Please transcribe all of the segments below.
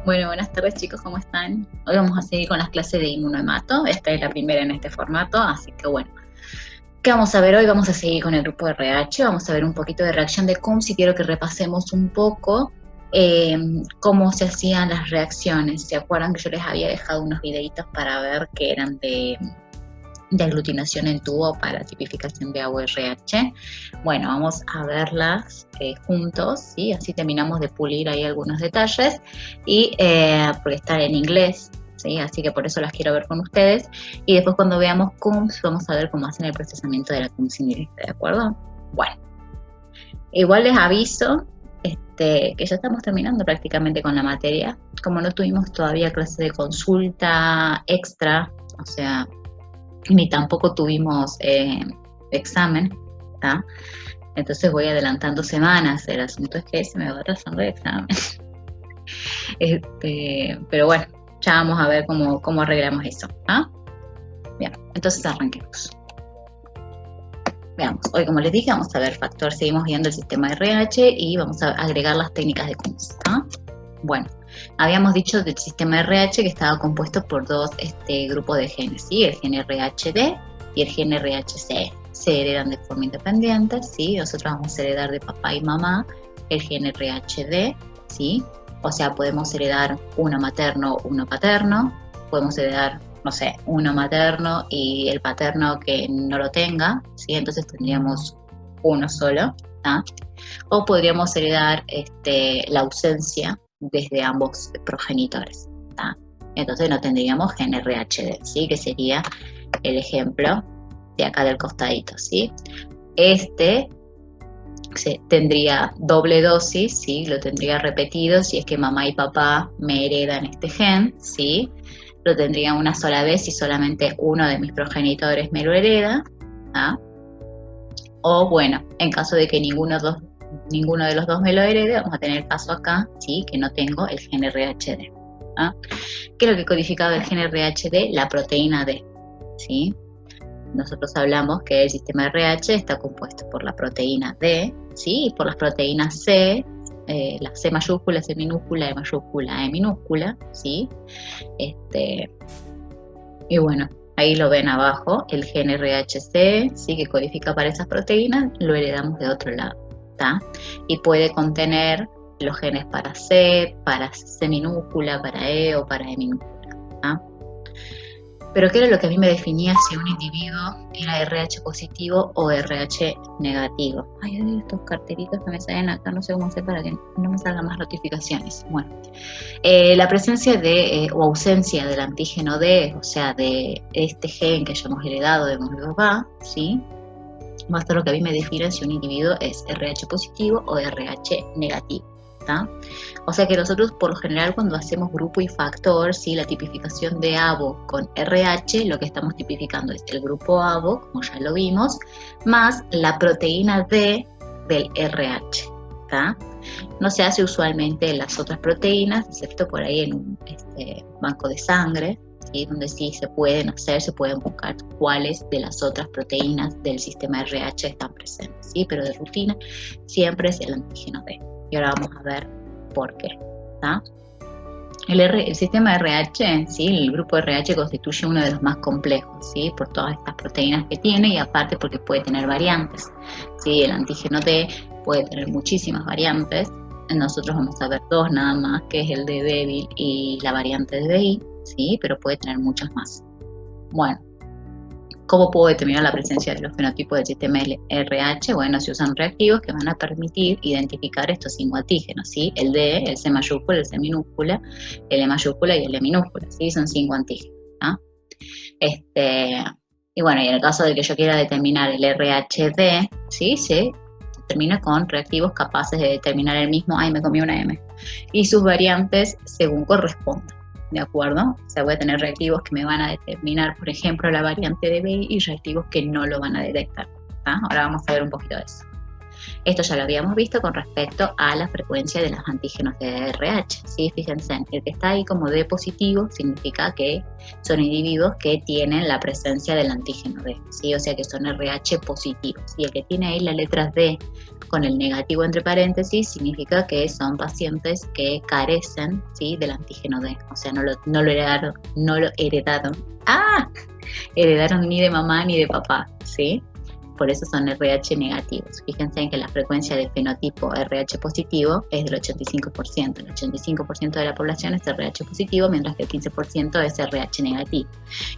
Bueno, buenas tardes chicos, ¿cómo están? Hoy vamos a seguir con las clases de inmunohemato. Esta es la primera en este formato, así que bueno. ¿Qué vamos a ver hoy? Vamos a seguir con el grupo de RH, vamos a ver un poquito de reacción de Coombs y quiero que repasemos un poco cómo se hacían las reacciones. ¿Se acuerdan que yo les había dejado unos videitos para ver que eran de aglutinación en tubo para tipificación de AuRH? Bueno, vamos a verlas juntos, ¿sí? Así terminamos de pulir ahí algunos detalles y porque están en inglés, ¿sí? Así que por eso las quiero ver con ustedes y después cuando veamos Coombs vamos a ver cómo hacen el procesamiento de la Coombs indirecta, ¿de acuerdo? Bueno, igual les aviso que ya estamos terminando prácticamente con la materia. Como no tuvimos todavía clase de consulta extra, o sea, ni tampoco tuvimos examen, ¿tá? Entonces voy adelantando semanas. El asunto es que se me va atrasando el examen. Pero bueno, ya vamos a ver cómo arreglamos eso, ¿ah? Bien, entonces arranquemos. Veamos, hoy como les dije vamos a ver factor, seguimos viendo el sistema RH y vamos a agregar las técnicas de Coombs, ¿ah? Bueno, habíamos dicho del sistema RH que estaba compuesto por dos grupos de genes, ¿sí? El gen RHD y el gen RHC. Se heredan de forma independiente, ¿sí? Nosotros vamos a heredar de papá y mamá el gen RHD, ¿sí? O sea, podemos heredar uno materno, uno paterno, podemos heredar, no sé, uno materno y el paterno que no lo tenga, ¿sí? Entonces tendríamos uno solo, ¿tá? O podríamos heredar la ausencia desde ambos progenitores, ¿tá? Entonces no tendríamos gen RHD, ¿sí? Que sería el ejemplo de acá del costadito, ¿sí? Tendría doble dosis, ¿sí? Lo tendría repetido si es que mamá y papá me heredan este gen, ¿sí? Lo tendría una sola vez si solamente uno de mis progenitores me lo hereda, ¿tá? O bueno, en caso de que ninguno de los dos me lo herede, vamos a tener el caso acá, ¿sí? Que no tengo el gen RHD, ¿ah? ¿Qué es lo que codificaba el gen RHD? La proteína D, ¿sí? Nosotros hablamos que el sistema RH está compuesto por la proteína D, ¿sí? Y por las proteínas C, la C mayúscula, C minúscula, E mayúscula, E minúscula, ¿sí? Y bueno, ahí lo ven abajo, el gen RHC, ¿sí? Que codifica para esas proteínas, lo heredamos de otro lado, ¿tá? Y puede contener los genes para C minúscula, para E o para E minúscula, ¿tá? Pero ¿qué era lo que a mí me definía si un individuo era RH positivo o RH negativo? Ay, estos cartelitos que me salen acá, no sé cómo hacer para que no me salgan más notificaciones. Bueno, la presencia o ausencia del antígeno D, o sea, de este gen que hayamos heredado de mi papá, ¿sí? Va a ser lo que a mí me define si un individuo es RH positivo o RH negativo, ¿tá? O sea que nosotros por lo general cuando hacemos grupo y factor, ¿sí? La tipificación de ABO con RH, lo que estamos tipificando es el grupo ABO, como ya lo vimos, más la proteína D del RH, ¿tá? No se hace usualmente en las otras proteínas, excepto por ahí en un banco de sangre, ¿sí? Donde sí se pueden buscar cuáles de las otras proteínas del sistema RH están presentes, ¿sí? Pero de rutina siempre es el antígeno D. Y ahora vamos a ver por qué, ¿tá? El sistema RH, ¿sí? El grupo RH constituye uno de los más complejos, ¿sí? Por todas estas proteínas que tiene y aparte porque puede tener variantes, ¿sí? El antígeno D puede tener muchísimas variantes. Nosotros vamos a ver dos nada más, que es el de débil y la variante de DI, ¿sí? Pero puede tener muchas más. Bueno, ¿cómo puedo determinar la presencia de los fenotipos del sistema RH? Bueno, se usan reactivos que van a permitir identificar estos 5 antígenos, ¿sí? El D, el C mayúscula, el C minúscula, el E mayúscula y el E minúscula, ¿sí? Son 5 antígenos, ¿ah? Y bueno, y en el caso de que yo quiera determinar el RHD, ¿sí? Se determina con reactivos capaces de determinar el mismo, ay, me comí una M, y sus variantes según corresponda. ¿De acuerdo? O sea, voy a tener reactivos que me van a determinar, por ejemplo, la variante de BI y reactivos que no lo van a detectar, ¿tá? Ahora vamos a ver un poquito de eso. Esto ya lo habíamos visto con respecto a la frecuencia de los antígenos de RH, ¿sí? Fíjense, el que está ahí como D positivo significa que son individuos que tienen la presencia del antígeno D, ¿sí? O sea que son RH positivos. Y el que tiene ahí la letra D con el negativo entre paréntesis significa que son pacientes que carecen, ¿sí?, del antígeno D. O sea, no lo heredaron. ¡Ah! Heredaron ni de mamá ni de papá, ¿sí? Por eso son RH negativos. Fíjense en que la frecuencia de fenotipo RH positivo es del 85%. El 85% de la población es RH positivo, mientras que el 15% es RH negativo.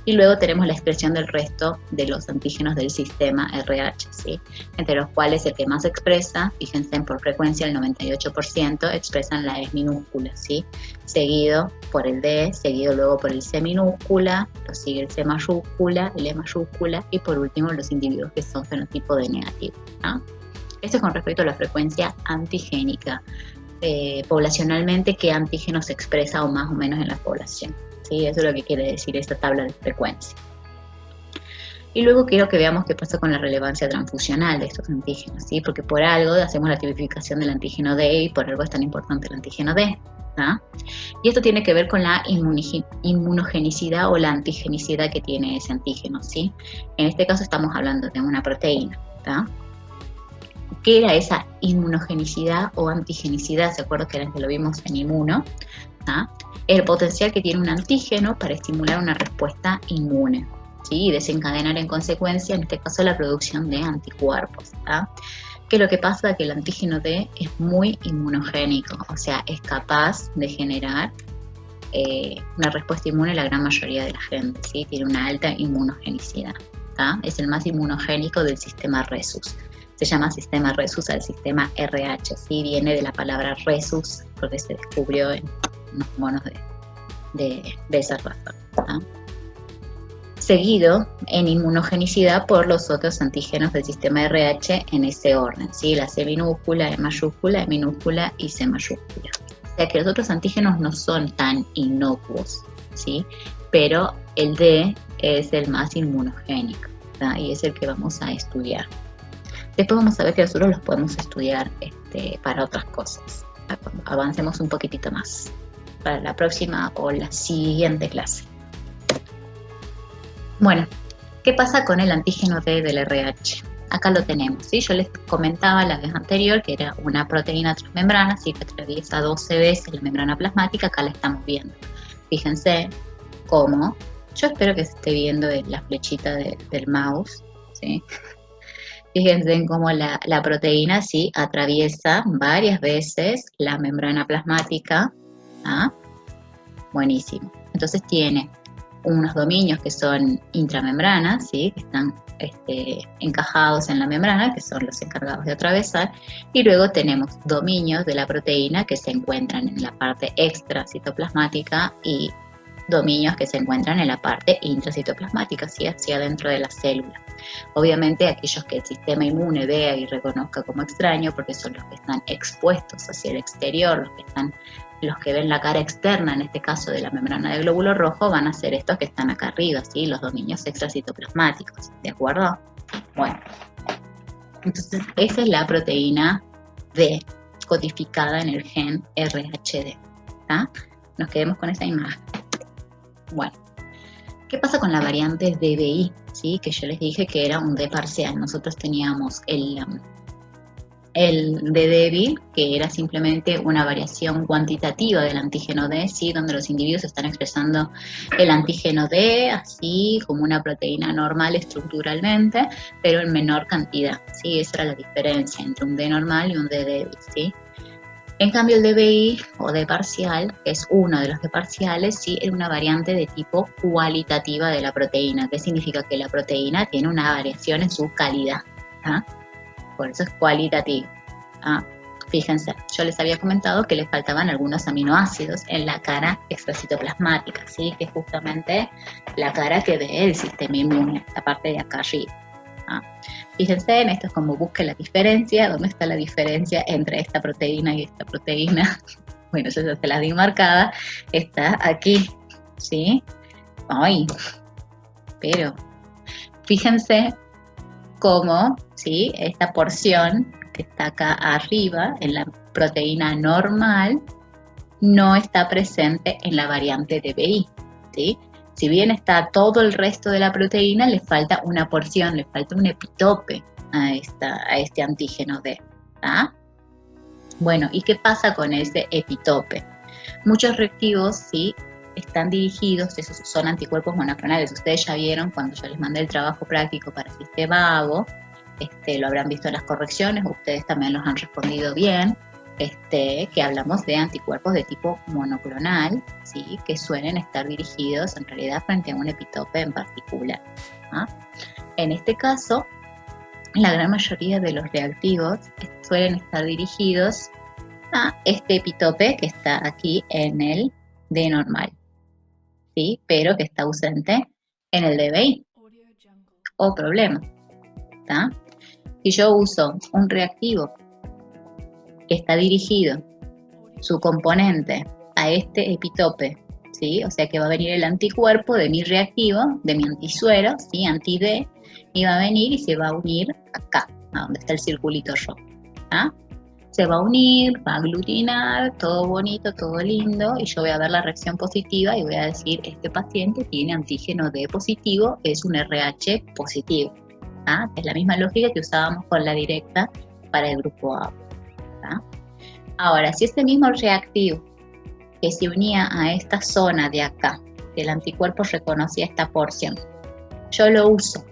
Y luego tenemos la expresión del resto de los antígenos del sistema RH, ¿sí? Entre los cuales el que más expresa, fíjense por frecuencia, el 98% expresan la E minúscula, ¿sí? Seguido por el D, seguido luego por el C minúscula, lo sigue el C mayúscula, el E mayúscula y por último los individuos que son fenotipo D negativo, ¿no? Esto es con respecto a la frecuencia antigénica. Poblacionalmente, ¿qué antígeno se expresa o más o menos en la población? ¿Sí? Eso es lo que quiere decir esta tabla de frecuencia. Y luego quiero que veamos qué pasa con la relevancia transfusional de estos antígenos, ¿sí? Porque por algo hacemos la tipificación del antígeno D y por algo es tan importante el antígeno D, ¿no? Y esto tiene que ver con la inmunogenicidad o la antigenicidad que tiene ese antígeno, ¿sí? En este caso estamos hablando de una proteína, ¿no? ¿Qué era esa inmunogenicidad o antigenicidad? ¿Se acuerdan que lo vimos en inmuno? ¿No? El potencial que tiene un antígeno para estimular una respuesta inmune, ¿sí? Y desencadenar en consecuencia, en este caso, la producción de anticuerpos, ¿no? Que lo que pasa es que el antígeno D es muy inmunogénico, o sea, es capaz de generar una respuesta inmune en la gran mayoría de la gente, ¿sí? Tiene una alta inmunogenicidad, ¿tá? Es el más inmunogénico del sistema Rhesus. Se llama sistema Rhesus al sistema RH, ¿sí? Viene de la palabra Rhesus porque se descubrió en unos monos de esa raza, ¿tá? Seguido en inmunogenicidad por los otros antígenos del sistema RH en ese orden, ¿sí? La C minúscula, E mayúscula, E minúscula y C mayúscula. O sea que los otros antígenos no son tan inocuos, ¿sí? Pero el D es el más inmunogénico, ¿tá? Y es el que vamos a estudiar. Después vamos a ver que nosotros los podemos estudiar para otras cosas. Cuando avancemos un poquitito más para la próxima o la siguiente clase. Bueno, ¿qué pasa con el antígeno D del RH? Acá lo tenemos, ¿sí? Yo les comentaba la vez anterior que era una proteína transmembrana, ¿sí? Que atraviesa 12 veces la membrana plasmática, acá la estamos viendo. Fíjense cómo, yo espero que se esté viendo la flechita del mouse, ¿sí? Fíjense en cómo la proteína, ¿sí?, atraviesa varias veces la membrana plasmática, ¿ah? Buenísimo. Entonces tiene unos dominios que son intramembranas, ¿sí?, que están encajados en la membrana, que son los encargados de atravesar, y luego tenemos dominios de la proteína que se encuentran en la parte extracitoplasmática y dominios que se encuentran en la parte intracitoplasmática, ¿sí?, hacia dentro de la célula. Obviamente aquellos que el sistema inmune vea y reconozca como extraño, porque son los que están expuestos hacia el exterior, los que ven la cara externa, en este caso de la membrana de glóbulo rojo, van a ser estos que están acá arriba, ¿sí?, los dominios extracitoplasmáticos, ¿de acuerdo? Bueno, entonces esa es la proteína D, codificada en el gen RHD, ¿tá? Nos quedemos con esa imagen. Bueno, ¿qué pasa con la variante DBI? ¿Sí? Que yo les dije que era un D parcial. Nosotros teníamos el D débil, que era simplemente una variación cuantitativa del antígeno D, ¿sí?, donde los individuos están expresando el antígeno D así como una proteína normal estructuralmente, pero en menor cantidad, ¿sí? Esa era la diferencia entre un D normal y un D débil, ¿sí? En cambio el DBI o D parcial, que es uno de los D parciales, sí, es una variante de tipo cualitativa de la proteína. ¿Qué significa? Que la proteína tiene una variación en su calidad, ¿ah? Por eso es cualitativo, ¿ah? Fíjense, yo les había comentado que les faltaban algunos aminoácidos en la cara extracitoplasmática, ¿sí?, que es justamente la cara que ve el sistema inmune, la parte de acá arriba. ¿Ah? Fíjense en esto, es como busque la diferencia. ¿Dónde está la diferencia entre esta proteína y esta proteína? Bueno, yo ya se la di marcada, está aquí, ¿sí? Ay, pero fíjense cómo, ¿sí?, esta porción que está acá arriba, en la proteína normal, no está presente en la variante DBI, ¿sí? Si bien está todo el resto de la proteína, le falta una porción, le falta un epitope a este antígeno D. ¿Ah? Bueno, ¿y qué pasa con ese epitope? Muchos reactivos, sí, están dirigidos, esos son anticuerpos monoclonales. Ustedes ya vieron cuando yo les mandé el trabajo práctico para sistema AVO, lo habrán visto en las correcciones, ustedes también los han respondido bien, que hablamos de anticuerpos de tipo monoclonal, ¿sí? Que suelen estar dirigidos en realidad frente a un epitope en particular. ¿Ah? En este caso, la gran mayoría de los reactivos suelen estar dirigidos a este epitope que está aquí en el D normal, ¿sí? Pero que está ausente en el DBI. O problema. ¿Tá? Si yo uso un reactivo que está dirigido, su componente, a este epitope, ¿sí? O sea que va a venir el anticuerpo de mi reactivo, de mi antisuero, ¿sí? Anti-D, y va a venir y se va a unir acá, a donde está el circulito rojo. ¿Ah? Se va a unir, va a aglutinar, todo bonito, todo lindo, y yo voy a ver la reacción positiva y voy a decir, este paciente tiene antígeno D positivo, es un RH positivo. ¿Ah? Es la misma lógica que usábamos con la directa para el grupo A. ¿Ah? Ahora, si ese mismo reactivo que se unía a esta zona de acá, que el anticuerpo reconocía esta porción, yo lo uso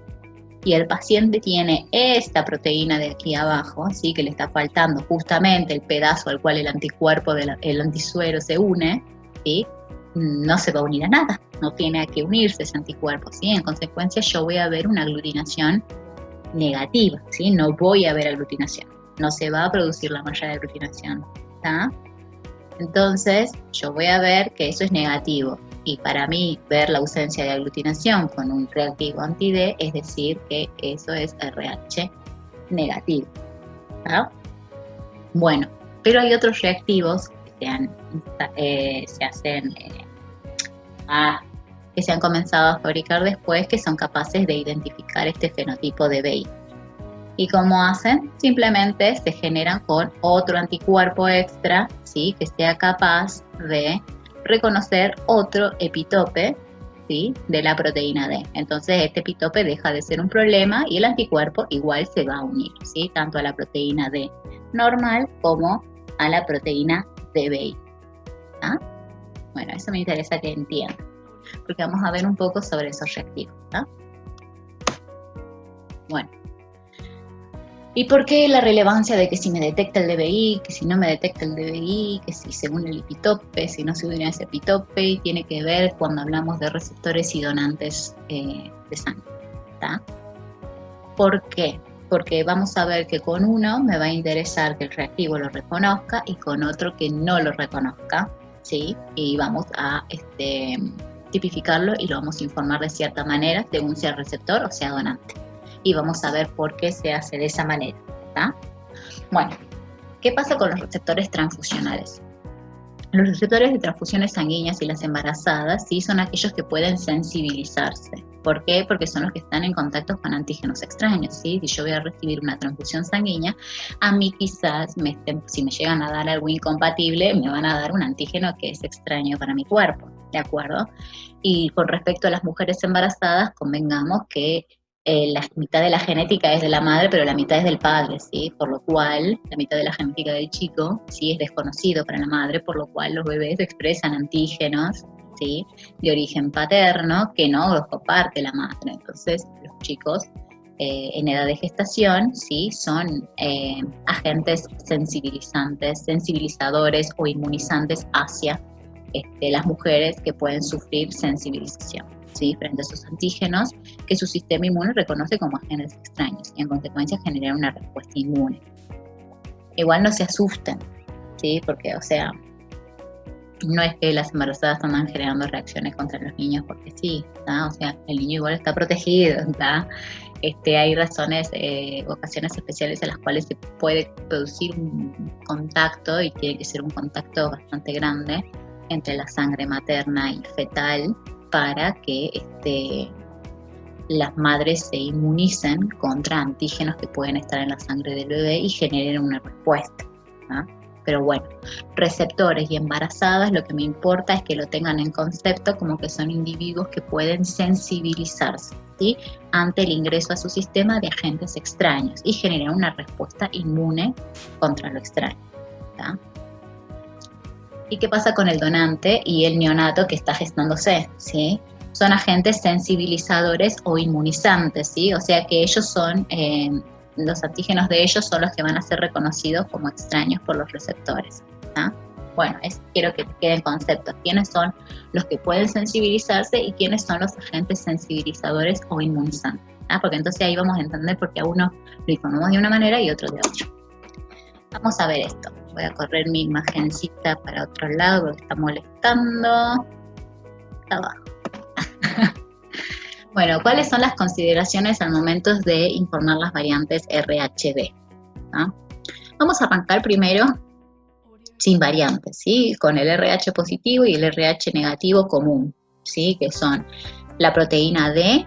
y el paciente tiene esta proteína de aquí abajo, ¿sí? Que le está faltando justamente el pedazo al cual el anticuerpo el antisuero se une, ¿sí? No se va a unir a nada, no tiene a qué unirse ese anticuerpo, ¿sí? En consecuencia yo voy a ver una aglutinación negativa, ¿sí? No voy a ver aglutinación, no se va a producir la malla de aglutinación, ¿tá? Entonces yo voy a ver que eso es negativo, y para mí ver la ausencia de aglutinación con un reactivo anti-D es decir que eso es RH negativo, ¿tá? Bueno, pero hay otros reactivos que se han comenzado a fabricar después, que son capaces de identificar este fenotipo de DBI. ¿Y cómo hacen? Simplemente se generan con otro anticuerpo extra, ¿sí? Que sea capaz de reconocer otro epitope, ¿sí? De la proteína D. Entonces este epitope deja de ser un problema y el anticuerpo igual se va a unir, ¿sí? Tanto a la proteína D normal como a la proteína DBI. ¿Ah? Bueno, eso me interesa que entiendan, porque vamos a ver un poco sobre esos reactivos. ¿Ah? Bueno. ¿Y por qué la relevancia de que si me detecta el DBI, que si no me detecta el DBI, que si se une el epitope, si no se une a ese epitope? Y tiene que ver cuando hablamos de receptores y donantes de sangre. ¿Tá? ¿Por qué? Porque vamos a ver que con uno me va a interesar que el reactivo lo reconozca y con otro que no lo reconozca, ¿sí? Y vamos a tipificarlo y lo vamos a informar de cierta manera según sea receptor o sea donante. Y vamos a ver por qué se hace de esa manera. ¿Tá? Bueno, ¿qué pasa con los receptores transfusionales? Los receptores de transfusiones sanguíneas y las embarazadas, ¿sí? Son aquellos que pueden sensibilizarse. ¿Por qué? Porque son los que están en contacto con antígenos extraños, ¿sí? Si yo voy a recibir una transfusión sanguínea, a mí quizás, si me llegan a dar algo incompatible, me van a dar un antígeno que es extraño para mi cuerpo, ¿de acuerdo? Y con respecto a las mujeres embarazadas, convengamos que la mitad de la genética es de la madre, pero la mitad es del padre, ¿sí? Por lo cual, la mitad de la genética del chico, sí, es desconocido para la madre, por lo cual los bebés expresan antígenos, ¿sí? De origen paterno, que no los comparte la madre. Entonces, los chicos en edad de gestación, ¿sí? Son agentes sensibilizadores o inmunizantes hacia las mujeres que pueden sufrir sensibilización, ¿sí? Frente a esos antígenos que su sistema inmune reconoce como agentes extraños y en consecuencia generan una respuesta inmune. Igual no se asusten, ¿sí? Porque, o sea, no es que las embarazadas andan generando reacciones contra los niños porque sí, ¿tá? O sea, el niño igual está protegido, ¿tá? Hay razones, ocasiones especiales en las cuales se puede producir un contacto y tiene que ser un contacto bastante grande entre la sangre materna y fetal para que las madres se inmunicen contra antígenos que pueden estar en la sangre del bebé y generen una respuesta, ¿no? Pero bueno, receptores y embarazadas, lo que me importa es que lo tengan en concepto como que son individuos que pueden sensibilizarse, ¿sí?, ante el ingreso a su sistema de agentes extraños y generar una respuesta inmune contra lo extraño, ¿tá? ¿Y qué pasa con el donante y el neonato que está gestándose? ¿Sí? Son agentes sensibilizadores o inmunizantes, ¿sí? O sea que ellos son, los antígenos de ellos son los que van a ser reconocidos como extraños por los receptores, ¿tá? Bueno, quiero que te queden conceptos. ¿Quiénes son los que pueden sensibilizarse y quiénes son los agentes sensibilizadores o inmunizantes? ¿Tá? Porque entonces ahí vamos a entender por qué a uno lo informamos de una manera y otro de otra. Vamos a ver esto. Voy a correr mi imagencita para otro lado porque está molestando. Está abajo. Bueno, ¿cuáles son las consideraciones al momento de informar las variantes RHD? ¿No? Vamos a arrancar primero sin variantes, ¿sí? Con el RH positivo y el RH negativo común, ¿sí? Que son la proteína D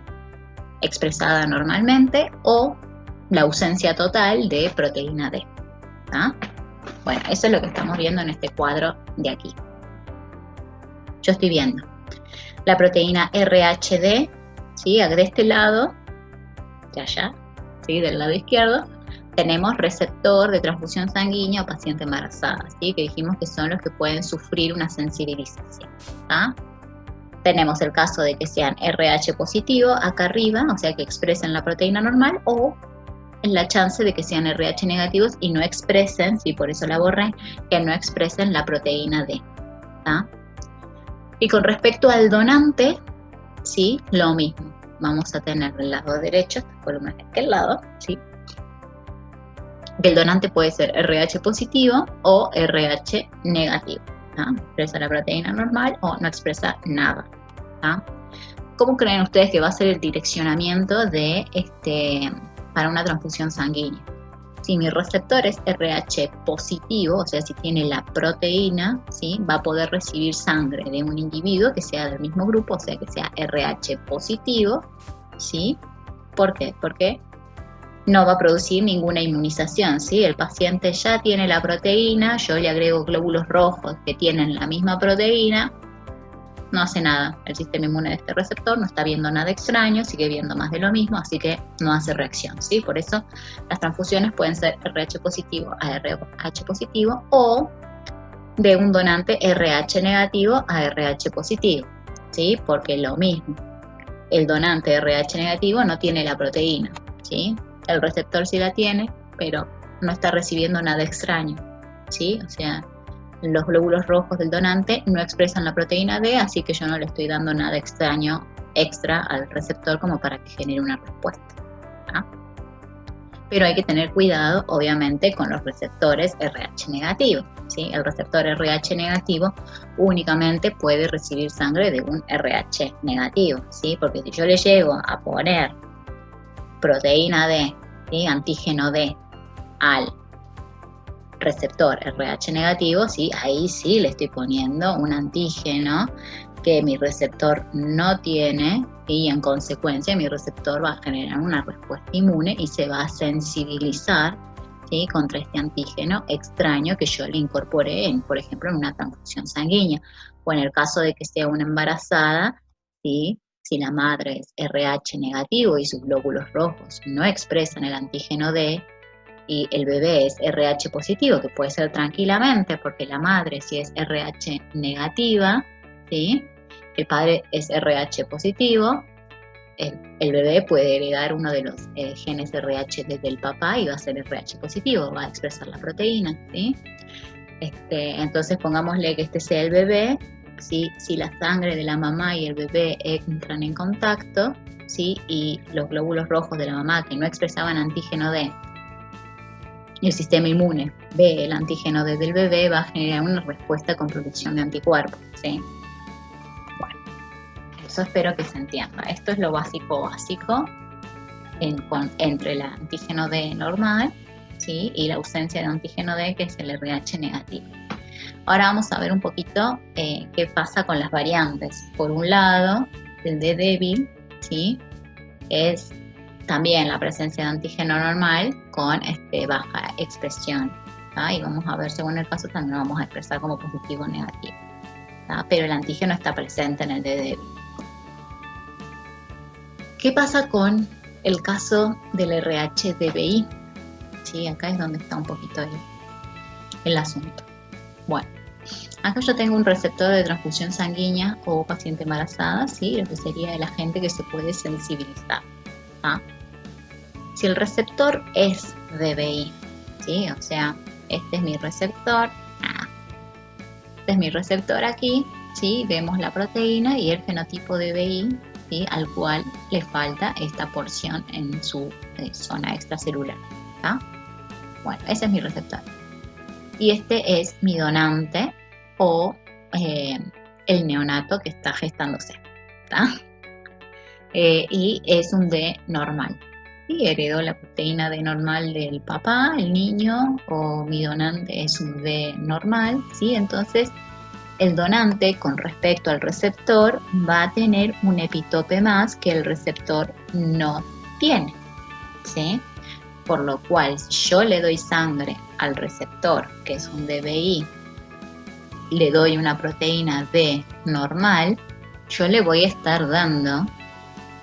expresada normalmente o la ausencia total de proteína D. ¿Ah? Bueno, eso es lo que estamos viendo en este cuadro de aquí. Yo estoy viendo la proteína RHD, ¿sí? De este lado, de allá, ¿sí? Del lado izquierdo, tenemos receptor de transfusión sanguínea o paciente embarazada, ¿sí? Que dijimos que son los que pueden sufrir una sensibilización. ¿Ah? Tenemos el caso de que sean RH positivo acá arriba, o sea que expresen la proteína normal, o en la chance de que sean RH negativos y no expresen, sí, por eso la borré, que no expresen la proteína D. ¿Tá? Y con respecto al donante, sí, lo mismo. Vamos a tener del lado derecho, esta columna de aquel lado, sí. El donante puede ser RH positivo o RH negativo. ¿Tá? Expresa la proteína normal o no expresa nada. ¿Tá? ¿Cómo creen ustedes que va a ser el direccionamiento de para una transfusión sanguínea? Si mi receptor es RH positivo, o sea, si tiene la proteína, ¿sí?, va a poder recibir sangre de un individuo que sea del mismo grupo, o sea, que sea RH positivo, ¿sí? ¿Por qué? Porque no va a producir ninguna inmunización, ¿sí? El paciente ya tiene la proteína, yo le agrego glóbulos rojos que tienen la misma proteína, no hace nada. El sistema inmune de este receptor no está viendo nada extraño, sigue viendo más de lo mismo, así que no hace reacción, ¿sí? Por eso las transfusiones pueden ser RH positivo a RH positivo o de un donante RH negativo a RH positivo, ¿sí? Porque lo mismo, el donante RH negativo no tiene la proteína, ¿sí? El receptor sí la tiene, pero no está recibiendo nada extraño, ¿sí? O sea, los glóbulos rojos del donante no expresan la proteína D, así que yo no le estoy dando nada extraño extra al receptor como para que genere una respuesta. ¿Ah? Pero hay que tener cuidado, obviamente, con los receptores RH negativos, ¿sí? El receptor RH negativo únicamente puede recibir sangre de un RH negativo, ¿sí? Porque si yo le llego a poner proteína D, ¿sí?, antígeno D, al receptor RH negativo, ¿sí?, ahí sí le estoy poniendo un antígeno que mi receptor no tiene y en consecuencia mi receptor va a generar una respuesta inmune y se va a sensibilizar, ¿sí?, contra este antígeno extraño que yo le incorporé, por ejemplo, en una transfusión sanguínea. O en el caso de que sea una embarazada, ¿sí?, si la madre es RH negativo y sus glóbulos rojos no expresan el antígeno D, y el bebé es RH positivo, que puede ser tranquilamente, porque la madre si es RH negativa, ¿sí?, el padre es RH positivo, el bebé puede heredar uno de los genes RH desde el papá y va a ser RH positivo, va a expresar la proteína, ¿sí? Entonces pongámosle que este sea el bebé, ¿sí? Si la sangre de la mamá y el bebé entran en contacto, ¿sí?, y los glóbulos rojos de la mamá que no expresaban antígeno D, y el sistema inmune ve el antígeno D del bebé, va a generar una respuesta con producción de anticuerpos, ¿sí? Bueno, eso espero que se entienda. Esto es lo básico entre el antígeno D normal, ¿sí?, y la ausencia de antígeno D, que es el RH negativo. Ahora vamos a ver un poquito qué pasa con las variantes. Por un lado, el D débil, ¿sí?, es también la presencia de antígeno normal con baja expresión. ¿tá? Y vamos a ver, según el caso, también lo vamos a expresar como positivo o negativo. ¿tá? Pero el antígeno está presente en el DDBI. ¿Qué pasa con el caso del RH-DBI? ¿Sí? Acá es donde está un poquito el asunto. Bueno, acá yo tengo un receptor de transfusión sanguínea o paciente embarazada, ¿sí? Lo que sería el agente que se puede sensibilizar. ¿tá? Si el receptor es DBI, ¿sí? O sea, este es mi receptor, este es mi receptor aquí, ¿sí? Vemos la proteína y el fenotipo DBI, ¿sí? Al cual le falta esta porción en su zona extracelular. ¿tá? Bueno, ese es mi receptor. Y este es mi donante o el neonato que está gestándose. ¿tá? Y es un D normal. Y heredó la proteína D normal del papá, el niño, o mi donante es un D normal, ¿sí? Entonces, el donante con respecto al receptor va a tener un epitope más que el receptor no tiene, ¿sí? Por lo cual, si yo le doy sangre al receptor, que es un DBI, le doy una proteína D normal, yo le voy a estar dando,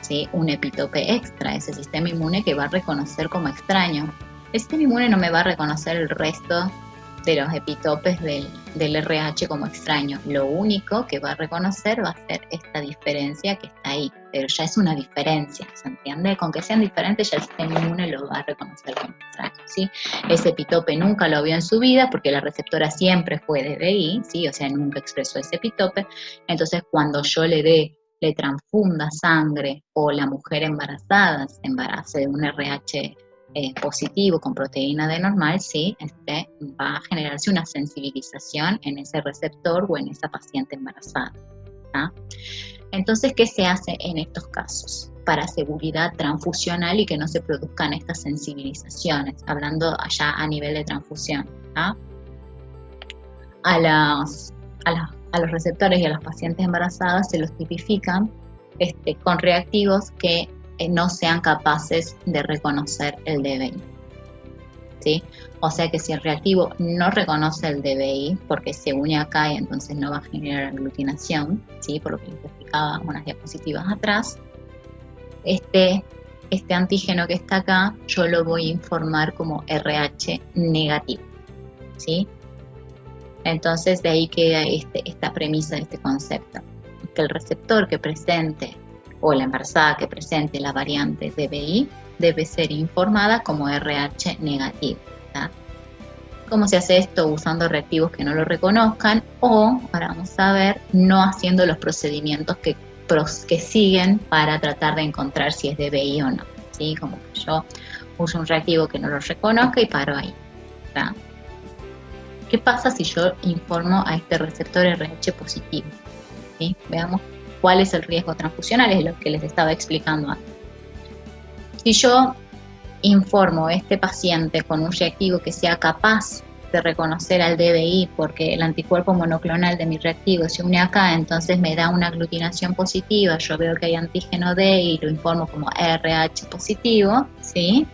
¿sí? un epitope extra, ese sistema inmune que va a reconocer como extraño. El sistema inmune no me va a reconocer el resto de los epitopes del RH como extraño. Lo único que va a reconocer va a ser esta diferencia que está ahí, pero ya es una diferencia, ¿se entiende? Con que sean diferentes ya el sistema inmune lo va a reconocer como extraño, ¿sí? Ese epitope nunca lo vio en su vida porque la receptora siempre fue DBI, ¿sí? O sea, nunca expresó ese epitope. Entonces, cuando yo le transfunda sangre o la mujer embarazada se embarace de un RH positivo con proteína D normal, sí, va a generarse una sensibilización en ese receptor o en esa paciente embarazada. ¿tá? Entonces, ¿qué se hace en estos casos? Para seguridad transfusional y que no se produzcan estas sensibilizaciones, hablando allá a nivel de transfusión. ¿tá? A los receptores y a las pacientes embarazadas se los tipifican con reactivos que no sean capaces de reconocer el DBI. ¿sí? O sea que si el reactivo no reconoce el DBI, porque se une acá y entonces no va a generar aglutinación, ¿sí? Por lo que les explicaba unas diapositivas atrás, este antígeno que está acá, yo lo voy a informar como RH negativo. ¿sí? Entonces de ahí queda esta premisa de este concepto, que el receptor que presente o la embarazada que presente la variante DBI debe ser informada como RH negativo. ¿tá? ¿Cómo se hace esto? Usando reactivos que no lo reconozcan o, ahora vamos a ver, no haciendo los procedimientos que siguen para tratar de encontrar si es DBI o no. ¿sí? Como que yo uso un reactivo que no lo reconozca y paro ahí. ¿tá? ¿Qué pasa si yo informo a este receptor RH positivo? ¿sí? Veamos cuál es el riesgo transfusional, es lo que les estaba explicando antes. Si yo informo a este paciente con un reactivo que sea capaz de reconocer al DBI porque el anticuerpo monoclonal de mi reactivo se une acá, entonces me da una aglutinación positiva, yo veo que hay antígeno D y lo informo como RH positivo, ¿sí?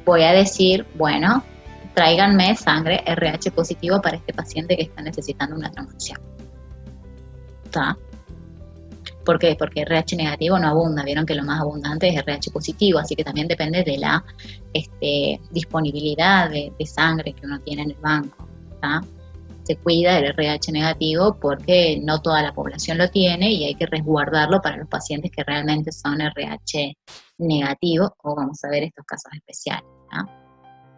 Voy a decir, bueno, tráiganme sangre RH positivo para este paciente que está necesitando una transfusión. ¿Está? ¿Por qué? Porque RH negativo no abunda, vieron que lo más abundante es RH positivo, así que también depende de la disponibilidad de sangre que uno tiene en el banco. ¿tá? Se cuida del RH negativo porque no toda la población lo tiene y hay que resguardarlo para los pacientes que realmente son RH negativo, o vamos a ver estos casos especiales. ¿tá?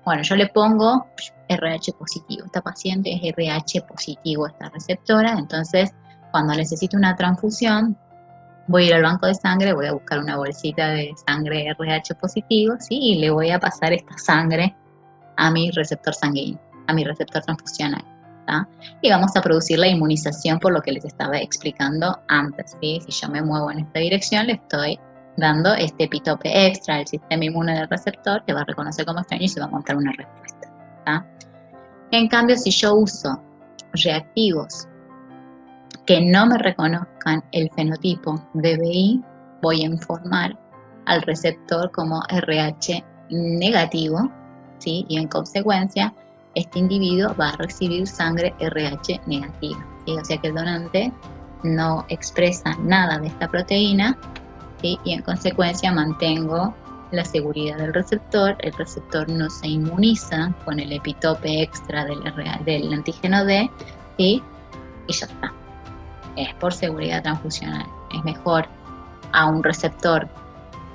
Bueno, yo le pongo RH positivo, esta paciente es RH positivo, esta receptora, entonces cuando necesito una transfusión, voy a ir al banco de sangre, voy a buscar una bolsita de sangre RH positivo, ¿sí? Y le voy a pasar esta sangre a mi receptor sanguíneo, a mi receptor transfusional. ¿tá? Y vamos a producir la inmunización por lo que les estaba explicando antes. ¿sí? Si yo me muevo en esta dirección, le estoy dando este epitope extra al sistema inmune del receptor que va a reconocer como extraño y se va a montar una respuesta. ¿tá? En cambio, si yo uso reactivos que no me reconozcan el fenotipo DBI, voy a informar al receptor como RH negativo, ¿sí? Y en consecuencia, este individuo va a recibir sangre RH negativa, ¿sí? O sea que el donante no expresa nada de esta proteína, ¿sí? Y en consecuencia mantengo la seguridad del receptor, el receptor no se inmuniza con el epitope extra del antígeno D, ¿sí? Y ya está. Es por seguridad transfusional. Es mejor a un receptor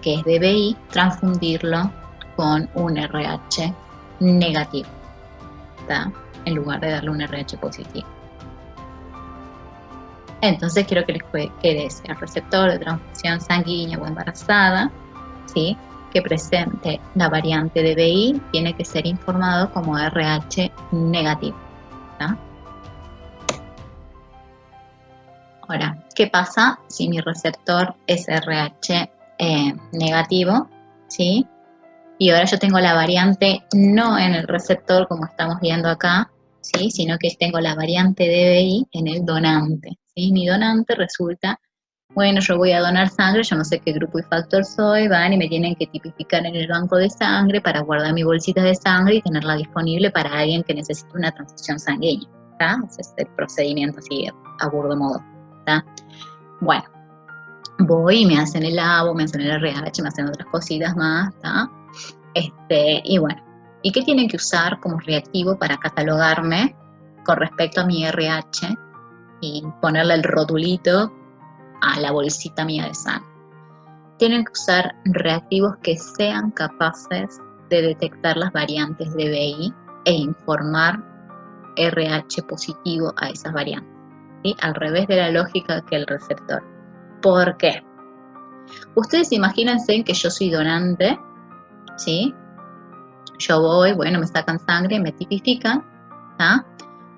que es DBI transfundirlo con un RH negativo, ¿tá? En lugar de darle un RH positivo. Entonces quiero que les quede el receptor de transfusión sanguínea o embarazada, ¿sí? Que presente la variante DBI tiene que ser informado como RH negativo, ¿tá? Ahora, ¿qué pasa si mi receptor es RH negativo? ¿Sí? Y ahora yo tengo la variante no en el receptor como estamos viendo acá, ¿sí? Sino que tengo la variante DBI en el donante, ¿sí? Mi donante resulta, bueno, yo voy a donar sangre, yo no sé qué grupo y factor soy, van y me tienen que tipificar en el banco de sangre para guardar mi bolsita de sangre y tenerla disponible para alguien que necesite una transfusión sanguínea, ¿tá? Ese es el procedimiento así a burdo modo, ¿tá? Bueno, voy y me hacen el labo, me hacen el RH, me hacen otras cositas más, ¿tá? Y bueno, ¿y qué tienen que usar como reactivo para catalogarme con respecto a mi RH y ponerle el rotulito a la bolsita mía de sangre? Tienen que usar reactivos que sean capaces de detectar las variantes de BI e informar RH positivo a esas variantes, ¿sí? Al revés de la lógica que el receptor. ¿Por qué? Ustedes imagínense que yo soy donante, ¿sí? Yo voy, bueno, me sacan sangre, me tipifican, ¿tá?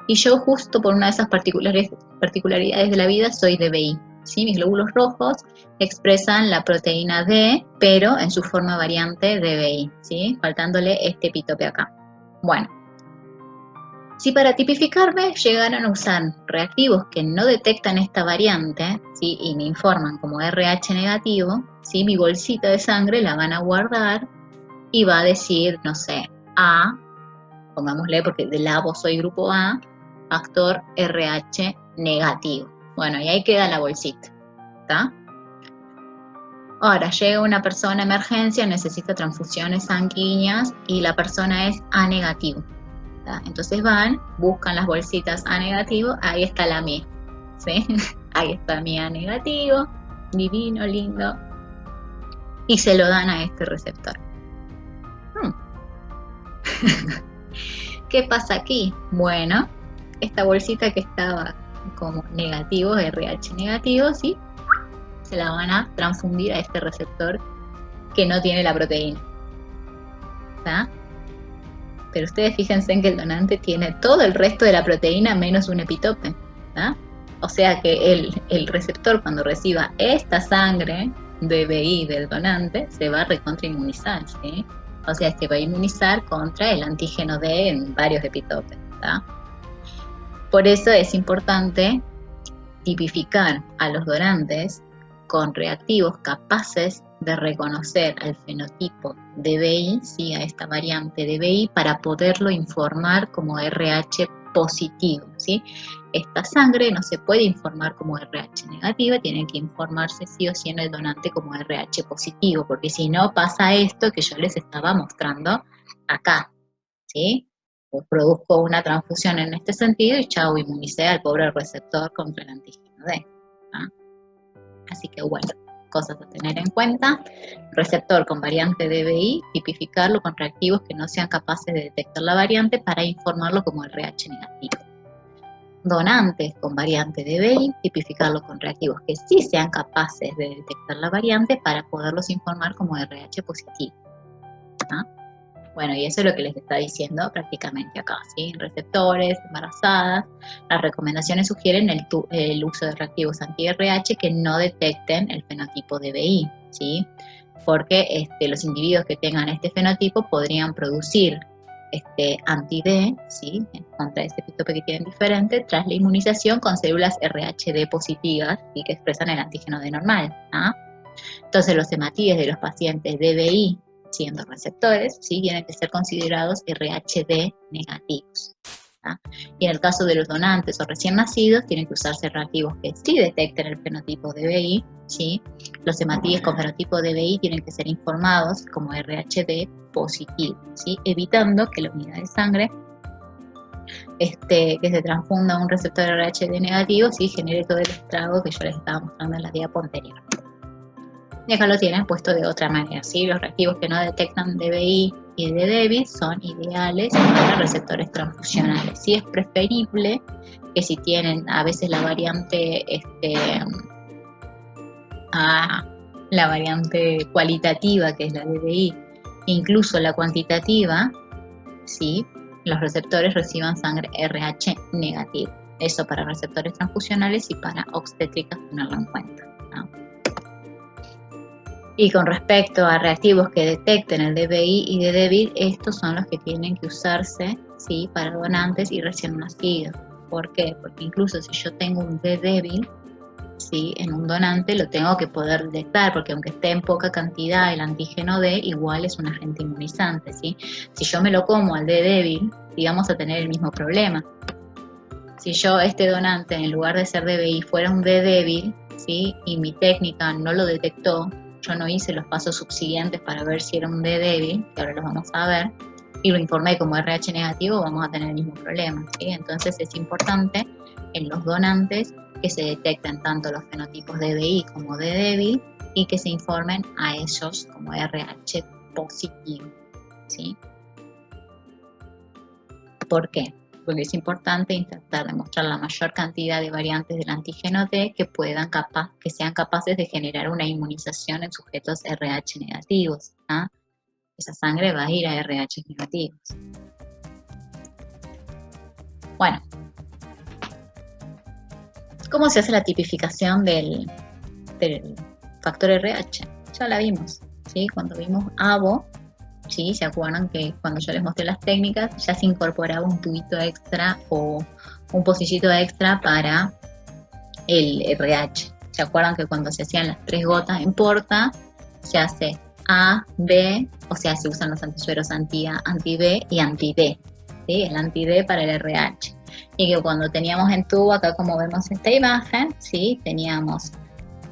Y yo justo por una de esas particularidades de la vida soy DBI, ¿sí? Mis glóbulos rojos expresan la proteína D, pero en su forma variante DBI, ¿sí? Faltándole este epitope acá. Bueno, si para tipificarme llegaran a usar reactivos que no detectan esta variante, ¿sí? Y me informan como RH negativo, ¿sí? Mi bolsita de sangre la van a guardar y va a decir, no sé, A, pongámosle porque de labo soy grupo A, factor RH negativo. Bueno, y ahí queda la bolsita, ¿está? Ahora, llega una persona a emergencia, necesita transfusiones sanguíneas y la persona es A negativo, ¿tá? Entonces van, buscan las bolsitas A negativo, ahí está la mía, ¿sí? Ahí está mi A negativo, divino, lindo, y se lo dan a este receptor. ¿Qué pasa aquí? Bueno, esta bolsita que estaba como negativo, RH negativo, ¿sí? Se la van a transfundir a este receptor que no tiene la proteína, ¿tá? Pero ustedes fíjense en que el donante tiene todo el resto de la proteína menos un epitope, ¿tá? O sea que el receptor cuando reciba esta sangre DBI del donante se va a recontrainmunizar, ¿sí? O sea, se va a inmunizar contra el antígeno D en varios epitopes, ¿tá? Por eso es importante tipificar a los donantes con reactivos capaces de reconocer al fenotipo DBI, ¿sí? A esta variante DBI, para poderlo informar como RH positivo, ¿sí? Esta sangre no se puede informar como RH negativa, tiene que informarse sí o sí en el donante como RH positivo, porque si no pasa esto que yo les estaba mostrando acá, ¿sí? Pues produzco una transfusión en este sentido y chao, inmunicé al pobre receptor contra el antígeno D. ¿Ah? Así que bueno, cosas a tener en cuenta. Receptor con variante DBI, tipificarlo con reactivos que no sean capaces de detectar la variante para informarlo como RH negativo. Donantes con variante DBI, tipificarlo con reactivos que sí sean capaces de detectar la variante para poderlos informar como RH positivo. ¿Ah? Bueno, y eso es lo que les está diciendo prácticamente acá, ¿sí? Receptores, embarazadas, las recomendaciones sugieren el uso de reactivos anti-RH que no detecten el fenotipo DBI, ¿sí? Porque los individuos que tengan este fenotipo podrían producir anti-D, ¿sí? Contra este epitope que tienen diferente, tras la inmunización con células RHD positivas y que expresan el antígeno D normal, ¿ah? Entonces los hematíes de los pacientes DBI, siendo receptores, ¿sí? Tienen que ser considerados RHD negativos. Y en el caso de los donantes o recién nacidos, tienen que usarse reactivos que sí detecten el fenotipo DBI, ¿sí? Los hematíes con fenotipo DBI tienen que ser informados como RHD positivo, ¿sí? Evitando que la unidad de sangre que se transfunda a un receptor RHD negativo, ¿sí? Genere todo el estrago que yo les estaba mostrando en la diapo anterior. Y acá lo tienen puesto de otra manera, ¿sí? Los reactivos que no detectan DBI y de DEBI son ideales para receptores transfusionales. Sí es preferible que si tienen a veces la variante, la variante cualitativa, que es la DBI, incluso la cuantitativa, ¿sí? Los receptores reciban sangre RH negativa. Eso para receptores transfusionales y para obstétricas tenerlo en cuenta, ¿no? Y con respecto a reactivos que detecten el DBI y de DEBI, estos son los que tienen que usarse, ¿sí? Para donantes y recién nacidos. ¿Por qué? Porque incluso si yo tengo un D débil, ¿sí? En un donante lo tengo que poder detectar, porque aunque esté en poca cantidad el antígeno D, igual es un agente inmunizante, ¿sí? Si yo me lo como al D débil, vamos a tener el mismo problema. Si yo donante, en lugar de ser DBI, fuera un D débil, ¿sí? Y mi técnica no lo detectó, yo no hice los pasos subsiguientes para ver si era un D débil, que ahora los vamos a ver, y lo informé como RH negativo, vamos a tener el mismo problema, ¿sí? Entonces es importante en los donantes que se detecten tanto los fenotipos DBI como D débil y que se informen a ellos como RH positivo, ¿sí? ¿Por qué? Porque es importante intentar demostrar la mayor cantidad de variantes del antígeno D que sean capaces de generar una inmunización en sujetos RH negativos. Esa sangre va a ir a RH negativos. Bueno, ¿cómo se hace la tipificación del factor RH? Ya la vimos, ¿sí? Cuando vimos ABO, ¿sí? ¿Se acuerdan que cuando yo les mostré las técnicas ya se incorporaba un tubito extra o un pocillito extra para el RH? ¿Se acuerdan que cuando se hacían las 3 gotas en porta se hace A, B, o sea, se usan los antisueros anti-A, anti-B y anti-D, ¿sí? El anti-D para el RH. Y que cuando teníamos en tubo, acá como vemos esta imagen, ¿sí? Teníamos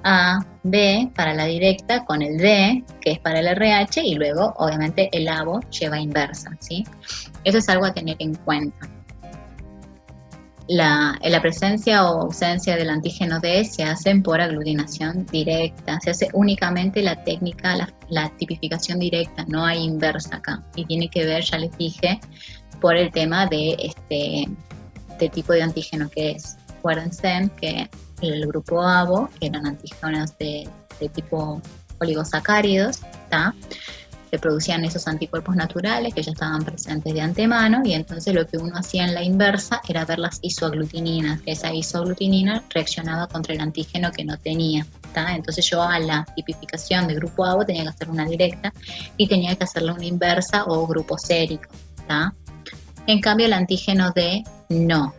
A, B para la directa con el D, que es para el RH, y luego obviamente el ABO lleva inversa, ¿sí? Eso es algo a tener en cuenta. La presencia o ausencia del antígeno D se hacen por aglutinación directa, se hace únicamente la técnica, la tipificación directa, no hay inversa acá, y tiene que ver, ya les dije, por el tema de tipo de antígeno que es. Acuérdense que el grupo ABO, que eran antígenos de tipo oligosacáridos, se producían esos anticuerpos naturales que ya estaban presentes de antemano, y entonces lo que uno hacía en la inversa era ver las isoaglutininas, que esa isoaglutinina reaccionaba contra el antígeno que no tenía. Entonces yo a la tipificación de grupo ABO tenía que hacer una directa y tenía que hacerle una inversa o grupo sérico. En cambio el antígeno D no.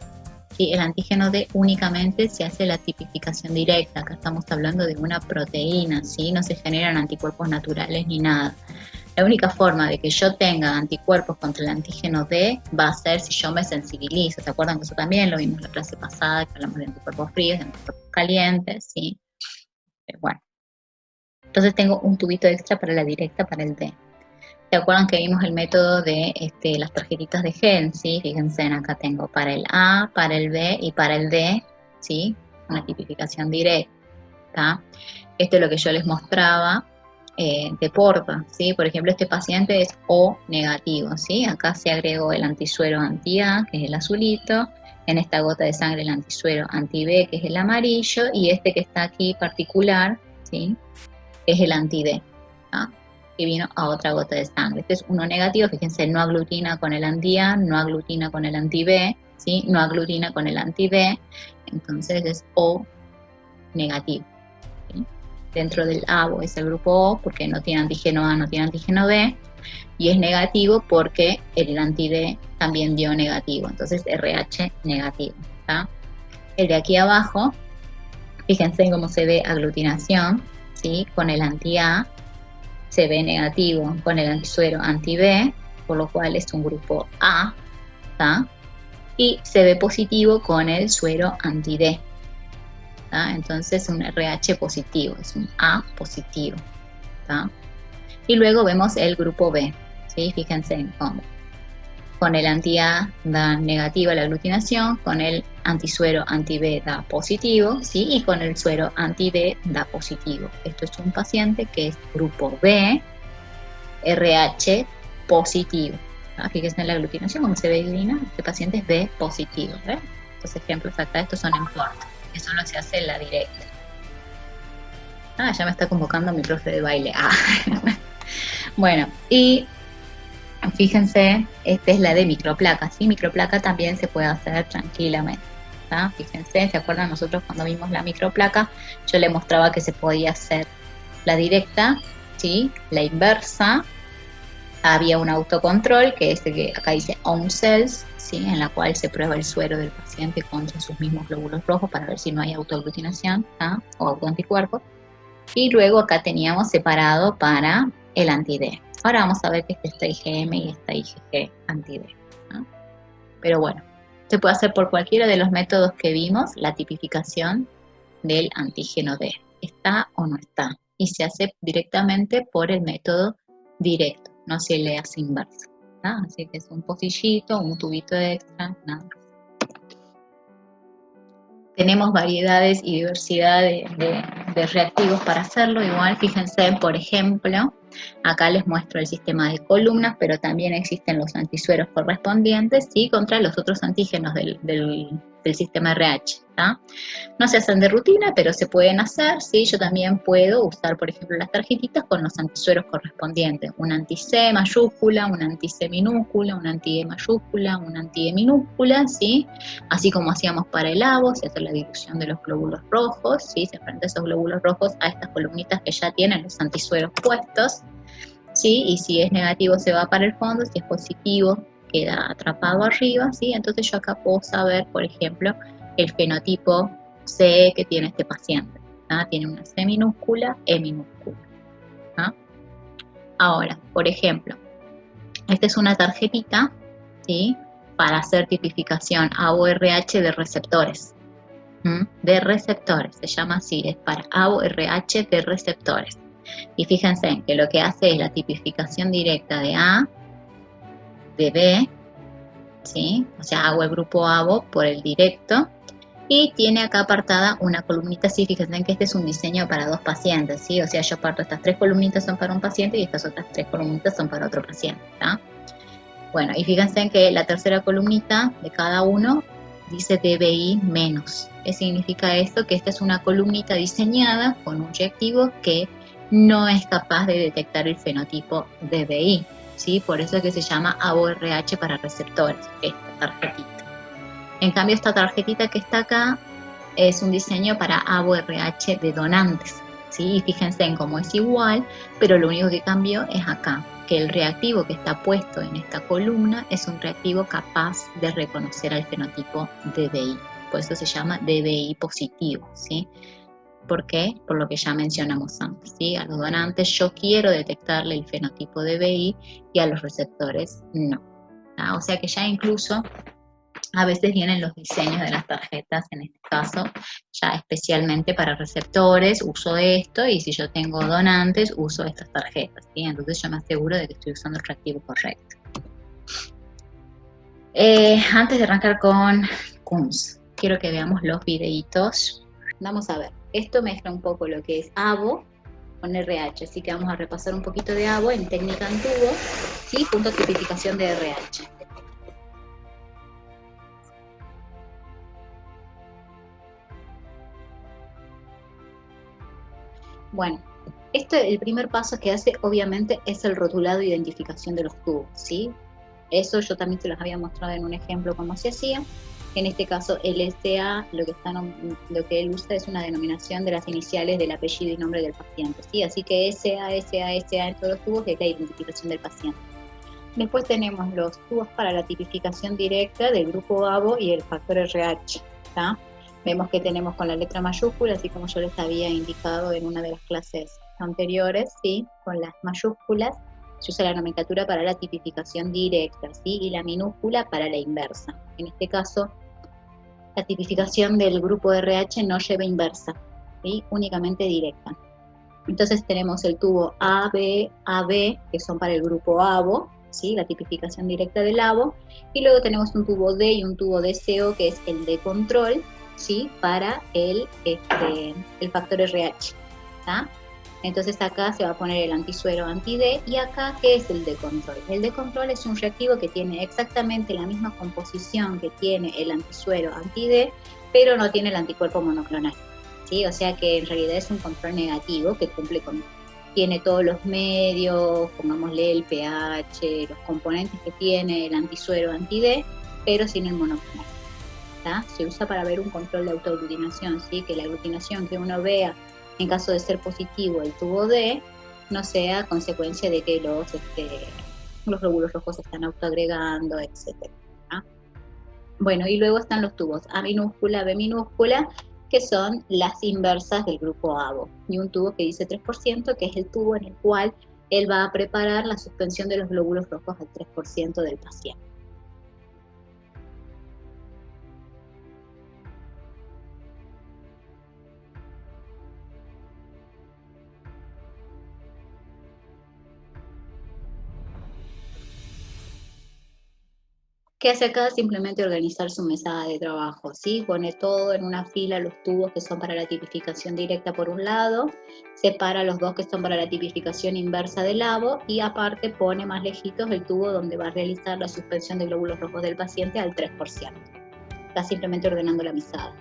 ¿Sí? El antígeno D únicamente se hace la tipificación directa. Acá estamos hablando de una proteína, ¿sí? No se generan anticuerpos naturales ni nada. La única forma de que yo tenga anticuerpos contra el antígeno D va a ser si yo me sensibilizo. ¿Se acuerdan que eso también lo vimos en la clase pasada, que hablamos de anticuerpos fríos, de anticuerpos calientes? ¿Sí? Bueno. Entonces tengo un tubito extra para la directa para el D. ¿Se acuerdan que vimos el método de las tarjetitas de gen? ¿Sí? Fíjense, acá tengo para el A, para el B y para el D, ¿sí? Una tipificación directa. Esto es lo que yo les mostraba de porta, ¿sí? Por ejemplo, este paciente es O negativo, ¿sí? Acá se agregó el antisuero anti-A, que es el azulito, en esta gota de sangre el antisuero anti-B, que es el amarillo, y este que está aquí particular, ¿sí? Es el anti-D, que vino a otra gota de sangre. Este es uno negativo, fíjense, no aglutina con el anti-A, no aglutina con el anti-B, ¿sí? No aglutina con el anti-D, entonces es O negativo, ¿sí? Dentro del ABO es el grupo O porque no tiene antígeno A, no tiene antígeno B, y es negativo porque el anti-D también dio negativo, entonces RH negativo. El de aquí abajo, fíjense cómo se ve aglutinación, ¿sí? Con el anti-A, CB negativo con el antisuero anti-B, por lo cual es un grupo A, ¿tá? Y CB positivo con el suero anti-D. Entonces un RH positivo, es un A positivo. ¿Tá? Y luego vemos el grupo B, ¿sí? Fíjense en cómo. Con el anti-A da negativa la aglutinación, con el antisuero anti-B da positivo, ¿sí? Y con el suero anti-D da positivo. Esto es un paciente que es grupo B, RH positivo. Fíjense en la aglutinación, como se ve divina, este paciente es B positivo. Estos ejemplos acá, estos son en corto. Eso no se hace en la directa. Ya me está convocando mi profe de baile. Bueno, y fíjense, esta es la de microplaca. ¿Sí? Microplaca también se puede hacer tranquilamente. Fíjense, ¿se acuerdan nosotros cuando vimos la microplaca? Yo le mostraba que se podía hacer la directa, ¿sí? La inversa. Había un autocontrol, que es el que acá dice on cells, ¿sí? En la cual se prueba el suero del paciente contra sus mismos glóbulos rojos para ver si no hay autoaglutinación o autoanticuerpos. Y luego acá teníamos separado para el anti-D. Ahora vamos a ver que este está IgM y está IgG anti-D. Pero bueno, se puede hacer por cualquiera de los métodos que vimos, la tipificación del antígeno D. ¿Está o no está? Y se hace directamente por el método directo, no se le hace inverso. Así que es un pocillito, un tubito extra, nada más. Tenemos variedades y diversidad de reactivos para hacerlo. Igual, fíjense, por ejemplo, acá les muestro el sistema de columnas, pero también existen los antisueros correspondientes, ¿sí? Contra los otros antígenos del sistema RH. No se hacen de rutina, pero se pueden hacer, ¿sí? Yo también puedo usar, por ejemplo, las tarjetitas con los antisueros correspondientes. Un anti-C mayúscula, un anti-C minúscula, un anti-E mayúscula, un anti-E minúscula, ¿sí? Así como hacíamos para el ABO, se hace la dilución de los glóbulos rojos, ¿sí? Se enfrenta esos glóbulos rojos a estas columnitas que ya tienen los antisueros puestos, ¿sí? Y si es negativo se va para el fondo, si es positivo queda atrapado arriba, ¿sí? Entonces yo acá puedo saber, por ejemplo, el fenotipo C que tiene este paciente. Tiene una C minúscula, E minúscula. Ahora, por ejemplo, esta es una tarjetita, ¿sí? Para hacer tipificación ABO-RH de receptores. De receptores, se llama así, es para ABO-RH de receptores. Y fíjense en que lo que hace es la tipificación directa de A, de B, ¿sí? O sea, hago el grupo ABO por el directo. Y tiene acá apartada una columnita así, fíjense en que este es un diseño para dos pacientes, ¿sí? O sea, yo parto, estas 3 columnitas son para un paciente y estas otras 3 columnitas son para otro paciente, Bueno, y fíjense en que la tercera columnita de cada uno dice DBI menos. ¿Qué significa esto? Que esta es una columnita diseñada con un reactivo que no es capaz de detectar el fenotipo DBI, ¿sí? Por eso es que se llama ABO-RH para receptores, esta tarjetita. En cambio, esta tarjetita que está acá es un diseño para ABO-RH de donantes, ¿sí? Y fíjense en cómo es igual, pero lo único que cambió es acá, que el reactivo que está puesto en esta columna es un reactivo capaz de reconocer al fenotipo DBI. Por eso se llama DBI positivo, ¿sí? ¿Por qué? Por lo que ya mencionamos antes, ¿sí? A los donantes yo quiero detectarle el fenotipo DBI y a los receptores no. O sea que ya incluso a veces vienen los diseños de las tarjetas, en este caso, ya especialmente para receptores, uso esto, y si yo tengo donantes, uso estas tarjetas, ¿sí? Entonces yo me aseguro de que estoy usando el reactivo correcto. Antes de arrancar con KUNS, quiero que veamos los videitos. Vamos a ver, esto mezcla un poco lo que es ABO con RH, así que vamos a repasar un poquito de ABO en técnica en tubo, ¿sí? Punto de tipificación de RH. Bueno, el primer paso que hace obviamente es el rotulado de identificación de los tubos, ¿sí? Eso yo también se los había mostrado en un ejemplo cómo se hacía. En este caso el SA, lo que él usa es una denominación de las iniciales del apellido y nombre del paciente, ¿sí? Así que SA en todos los tubos es la identificación del paciente. Después tenemos los tubos para la tipificación directa del grupo ABO y el factor RH, ¿tá? Vemos que tenemos con la letra mayúscula, así como yo les había indicado en una de las clases anteriores, ¿sí? Con las mayúsculas se usa la nomenclatura para la tipificación directa, ¿sí? Y la minúscula para la inversa. En este caso, la tipificación del grupo RH no lleva inversa, ¿sí? Únicamente directa. Entonces tenemos el tubo AB, AB, que son para el grupo ABO, ¿sí? La tipificación directa del ABO, y luego tenemos un tubo D y un tubo DCO, que es el de control, ¿sí? Para el factor RH. ¿tá? Entonces acá se va a poner el antisuero anti-D, y acá, ¿qué es el de control? El de control es un reactivo que tiene exactamente la misma composición que tiene el antisuero anti-D, pero no tiene el anticuerpo monoclonal. ¿Sí? O sea que en realidad es un control negativo que tiene todos los medios, pongámosle el pH, los componentes que tiene el antisuero anti-D, pero sin el monoclonal. ¿tá? Se usa para ver un control de autoaglutinación, ¿sí? Que la aglutinación que uno vea, en caso de ser positivo el tubo D, no sea consecuencia de que los glóbulos rojos se están autoagregando, etc. Bueno, y luego están los tubos A minúscula, B minúscula, que son las inversas del grupo ABO, y un tubo que dice 3%, que es el tubo en el cual él va a preparar la suspensión de los glóbulos rojos al 3% del paciente. ¿Qué hace acá? Simplemente organizar su mesada de trabajo, ¿sí? Pone todo en una fila, los tubos que son para la tipificación directa por un lado, separa los dos que son para la tipificación inversa del ABO, y aparte pone más lejitos el tubo donde va a realizar la suspensión de glóbulos rojos del paciente al 3%. Está simplemente ordenando la mesada.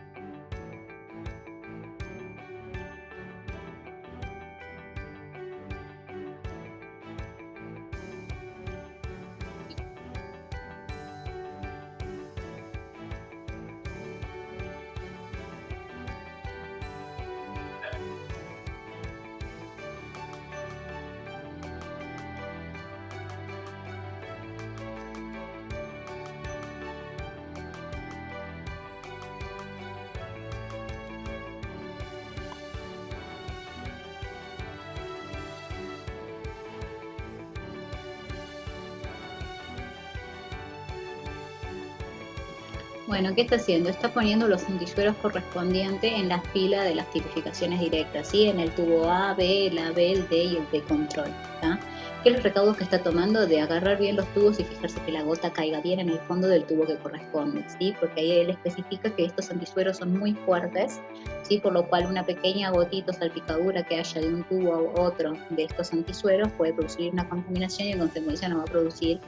Bueno, ¿qué está haciendo? Está poniendo los antisueros correspondientes en la fila de las tipificaciones directas, ¿sí? En el tubo A, B, el AB, el D y el D control, ¿tá? ¿Qué es los recaudos que está tomando? De agarrar bien los tubos y fijarse que la gota caiga bien en el fondo del tubo que corresponde, ¿sí? Porque ahí él especifica que estos antisueros son muy fuertes, ¿sí? Por lo cual una pequeña gotita o salpicadura que haya de un tubo a otro de estos antisueros puede producir una contaminación, y en consecuencia no va a producir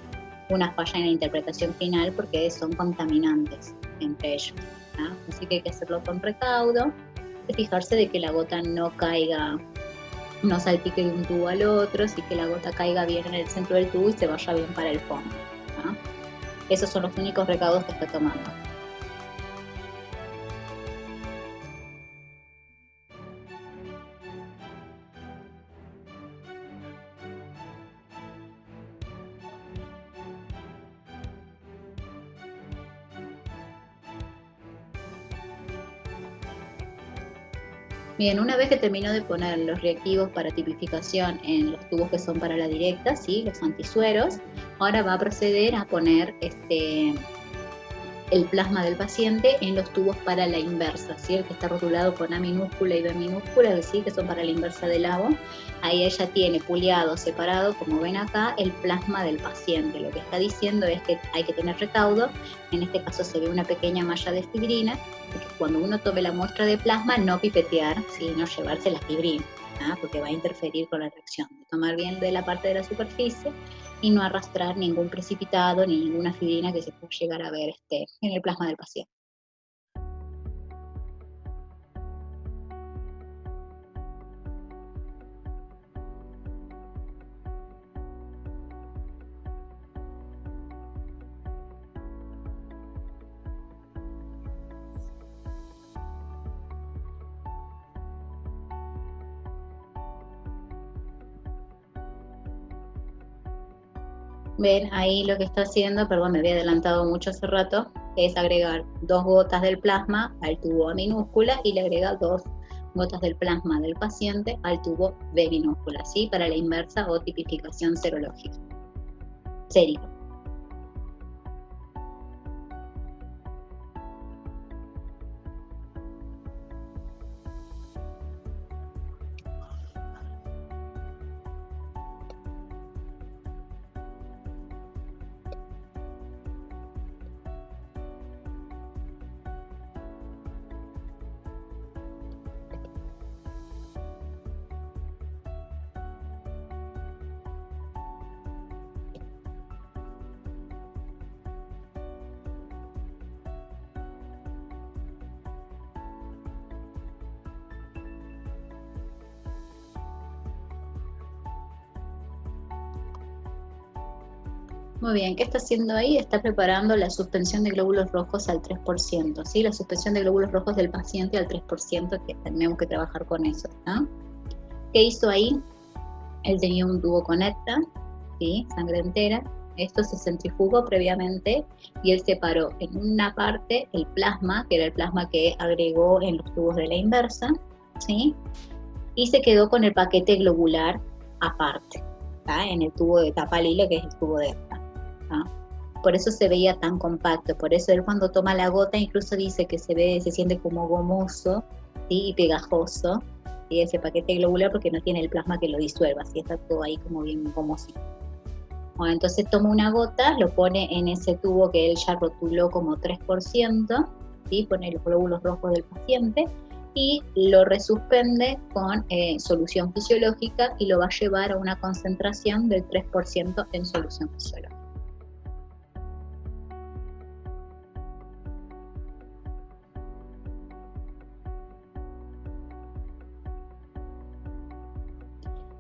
una falla en la interpretación final, porque son contaminantes entre ellos. ¿tá? Así que hay que hacerlo con recaudo, de fijarse de que la gota no caiga, no salpique de un tubo al otro, así que la gota caiga bien en el centro del tubo y se vaya bien para el fondo. ¿tá? Esos son los únicos recaudos que está tomando. Bien, una vez que terminó de poner los reactivos para tipificación en los tubos que son para la directa, ¿sí? Los antisueros, ahora va a proceder a poner el plasma del paciente en los tubos para la inversa, ¿sí? El que está rotulado con A minúscula y B minúscula, ¿sí? Que son para la inversa del ABO. Ahí ella tiene puliado, separado, como ven acá, el plasma del paciente. Lo que está diciendo es que hay que tener recaudo. En este caso se ve una pequeña malla de fibrina, porque cuando uno tome la muestra de plasma, no pipetear, sino llevarse la fibrina, ¿ah? Porque va a interferir con la reacción. Tomar bien de la parte de la superficie y no arrastrar ningún precipitado ni ninguna fibrina que se pueda llegar a ver en el plasma del paciente. Ven, ahí lo que está haciendo, perdón, me había adelantado mucho hace rato, es agregar 2 gotas del plasma al tubo A minúscula y le agrega 2 gotas del plasma del paciente al tubo B minúscula, ¿sí? Para la inversa o tipificación serológica. Sérica. Muy bien, ¿qué está haciendo ahí? Está preparando la suspensión de glóbulos rojos al 3%, ¿sí? La suspensión de glóbulos rojos del paciente al 3%, que tenemos que trabajar con eso, ¿no? ¿Qué hizo ahí? Él tenía un tubo conecta, ¿sí? Sangre entera. Esto se centrifugó previamente y él separó en una parte el plasma, que era el plasma que agregó en los tubos de la inversa, ¿sí? Y se quedó con el paquete globular aparte, ¿tá? En el tubo de tapa lila, que es el tubo de esta. Por eso se veía tan compacto, por eso él cuando toma la gota incluso dice que se siente como gomoso, ¿sí? Y pegajoso, ¿sí? Ese paquete globular, porque no tiene el plasma que lo disuelva, ¿sí? Está todo ahí como bien gomosito. Bueno, entonces toma una gota, lo pone en ese tubo que él ya rotuló como 3%, ¿sí? Pone los glóbulos rojos del paciente y lo resuspende con solución fisiológica y lo va a llevar a una concentración del 3% en solución fisiológica.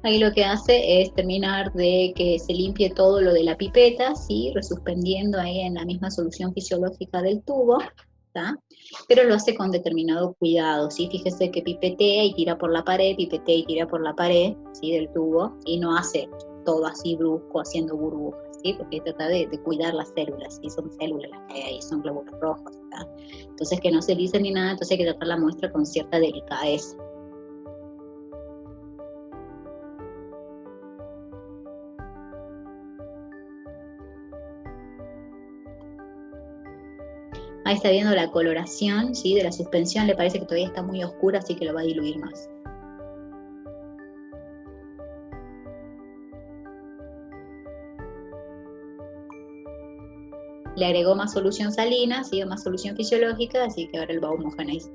Ahí lo que hace es terminar de que se limpie todo lo de la pipeta, ¿sí? Resuspendiendo ahí en la misma solución fisiológica del tubo, ¿tá? Pero lo hace con determinado cuidado, ¿sí? Fíjese que pipetea y tira por la pared, pipetea y tira por la pared, ¿sí? Del tubo, y no hace todo así brusco, haciendo burbujas, ¿sí? Porque trata de cuidar las células, ¿sí? Son células las que hay ahí, son glóbulos rojos, ¿tá? Entonces que no se lisen ni nada, entonces hay que tratar la muestra con cierta delicadeza. Ahí está viendo la coloración, ¿sí? De la suspensión, le parece que todavía está muy oscura, así que lo va a diluir más. Le agregó más solución salina, ¿sí? Más solución fisiológica, así que ahora lo va a homogeneizar.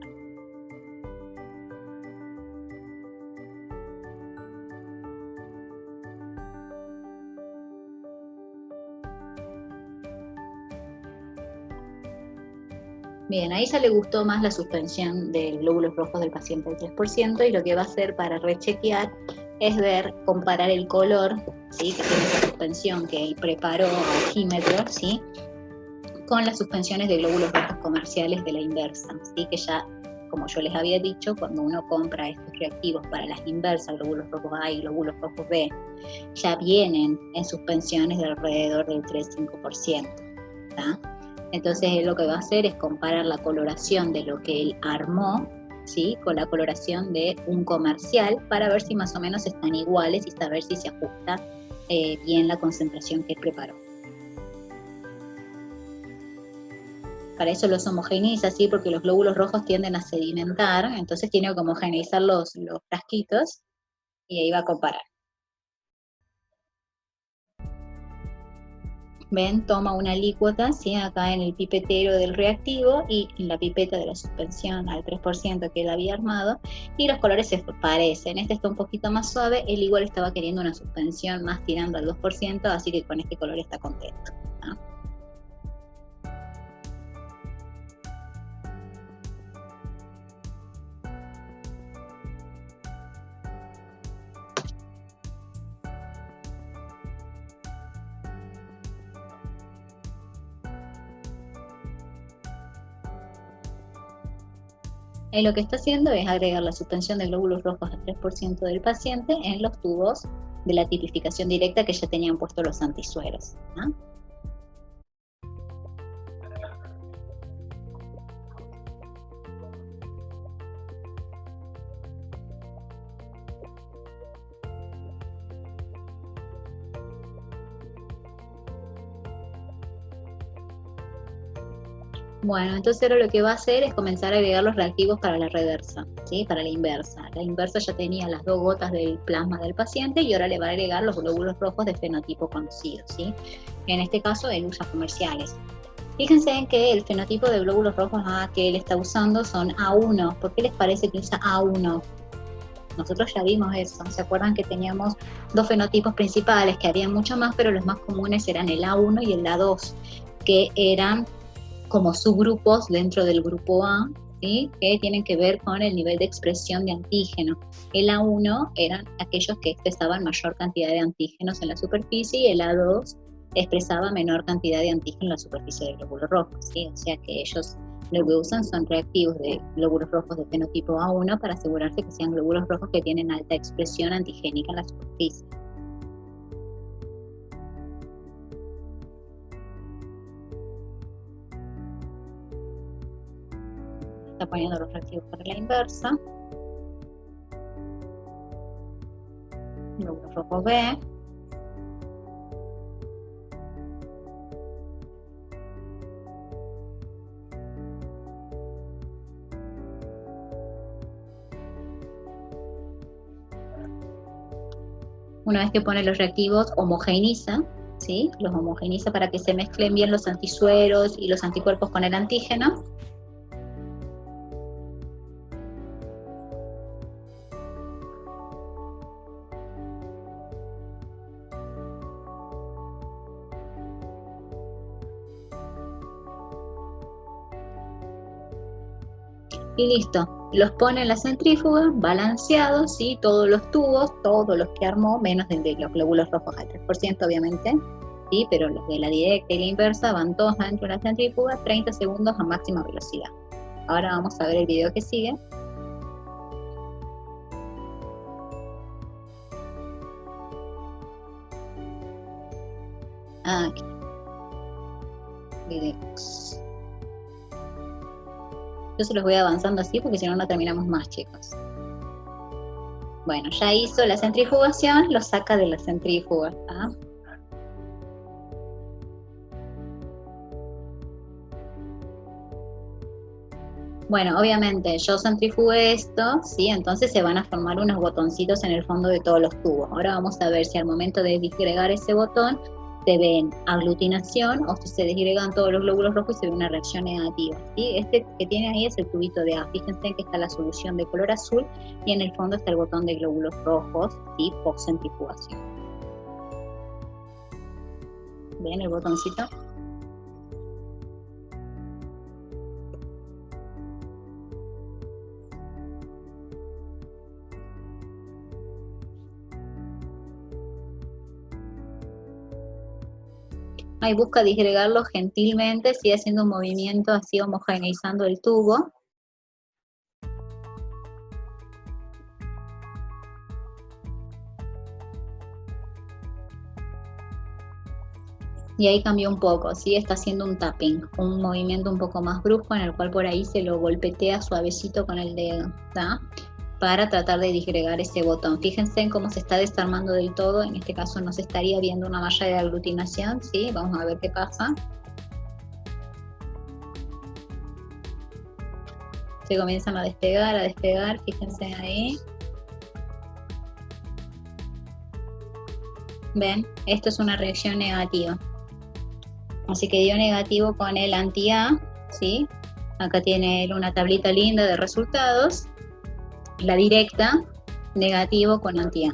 Bien, ahí ya le gustó más la suspensión de glóbulos rojos del paciente al 3%, y lo que va a hacer para rechequear es comparar el color, ¿sí? Que tiene esa suspensión que él preparó a ojímetro, ¿sí? Con las suspensiones de glóbulos rojos comerciales de la inversa, ¿sí? Que ya, como yo les había dicho, cuando uno compra estos reactivos para las inversas, glóbulos rojos A y glóbulos rojos B, ya vienen en suspensiones de alrededor del 3-5%, ¿tá? Entonces él lo que va a hacer es comparar la coloración de lo que él armó, ¿sí? Con la coloración de un comercial para ver si más o menos están iguales y saber si se ajusta bien la concentración que él preparó. Para eso los homogeneiza, ¿sí? Porque los glóbulos rojos tienden a sedimentar, entonces tiene que homogeneizar los frasquitos y ahí va a comparar. Ven, toma una alícuota, ¿sí? Acá en el pipetero del reactivo y en la pipeta de la suspensión al 3% que él había armado, y los colores se parecen. Este está un poquito más suave, él igual estaba queriendo una suspensión más tirando al 2%, así que con este color está contento, ¿no? Y lo que está haciendo es agregar la suspensión de glóbulos rojos al 3% del paciente en los tubos de la tipificación directa que ya tenían puestos los antisueros, ¿no? Bueno, entonces ahora lo que va a hacer es comenzar a agregar los reactivos para la reversa, ¿sí? Para la inversa. La inversa ya tenía las 2 gotas del plasma del paciente y ahora le va a agregar los glóbulos rojos de fenotipo conocido, ¿sí? En este caso, en usos comerciales. Fíjense en que el fenotipo de glóbulos rojos que él está usando son A1. ¿Por qué les parece que usa A1? Nosotros ya vimos eso. ¿Se acuerdan que teníamos 2 fenotipos principales, que había mucho más, pero los más comunes eran el A1 y el A2, que eran como subgrupos dentro del grupo A, ¿sí? Que tienen que ver con el nivel de expresión de antígeno. El A1 eran aquellos que expresaban mayor cantidad de antígenos en la superficie y el A2 expresaba menor cantidad de antígeno en la superficie del glóbulo rojo, ¿sí? O sea que ellos lo que usan son reactivos de glóbulos rojos de fenotipo A1 para asegurarse que sean glóbulos rojos que tienen alta expresión antigénica en la superficie. Está poniendo los reactivos para la inversa. Glóbulo rojo B. Una vez que pone los reactivos, homogeneiza, ¿sí? Los homogeneiza para que se mezclen bien los antisueros y los anticuerpos con el antígeno. Y listo, los pone en la centrífuga, balanceados, ¿sí? Todos los tubos, todos los que armó, menos de los glóbulos rojos al 3%, obviamente, ¿sí? Pero los de la directa y la inversa van todos adentro de la centrífuga, 30 segundos a máxima velocidad. Ahora vamos a ver el video que sigue. Aquí. Videos. Yo se los voy avanzando así porque si no, no terminamos más, chicos. Bueno, ya hizo la centrifugación, lo saca de la centrífuga. ¿Ah? Bueno, obviamente yo centrifugué esto, ¿sí? Entonces se van a formar unos botoncitos en el fondo de todos los tubos. Ahora vamos a ver si al momento de disgregar ese botón se ven aglutinación o si se disgregan todos los glóbulos rojos y se ve una reacción negativa, ¿sí? Este que tiene ahí es el tubito de A. Fíjense que está la solución de color azul y en el fondo está el botón de glóbulos rojos, ¿sí? Post centrifugación. ¿Ven el botoncito? Ahí busca disgregarlo gentilmente, sigue haciendo un movimiento así homogeneizando el tubo. Y ahí cambió un poco, ¿sí? Está haciendo un tapping, un movimiento un poco más brusco en el cual por ahí se lo golpetea suavecito con el dedo, ¿tá? Para tratar de disgregar ese botón. Fíjense en cómo se está desarmando del todo, en este caso no se estaría viendo una malla de aglutinación, ¿sí? Vamos a ver qué pasa. Se comienzan a despegar, fíjense ahí. ¿Ven? Esto es una reacción negativa. Así que dio negativo con el anti-A, ¿sí? Acá tiene una tablita linda de resultados. La directa, negativo con anti-A.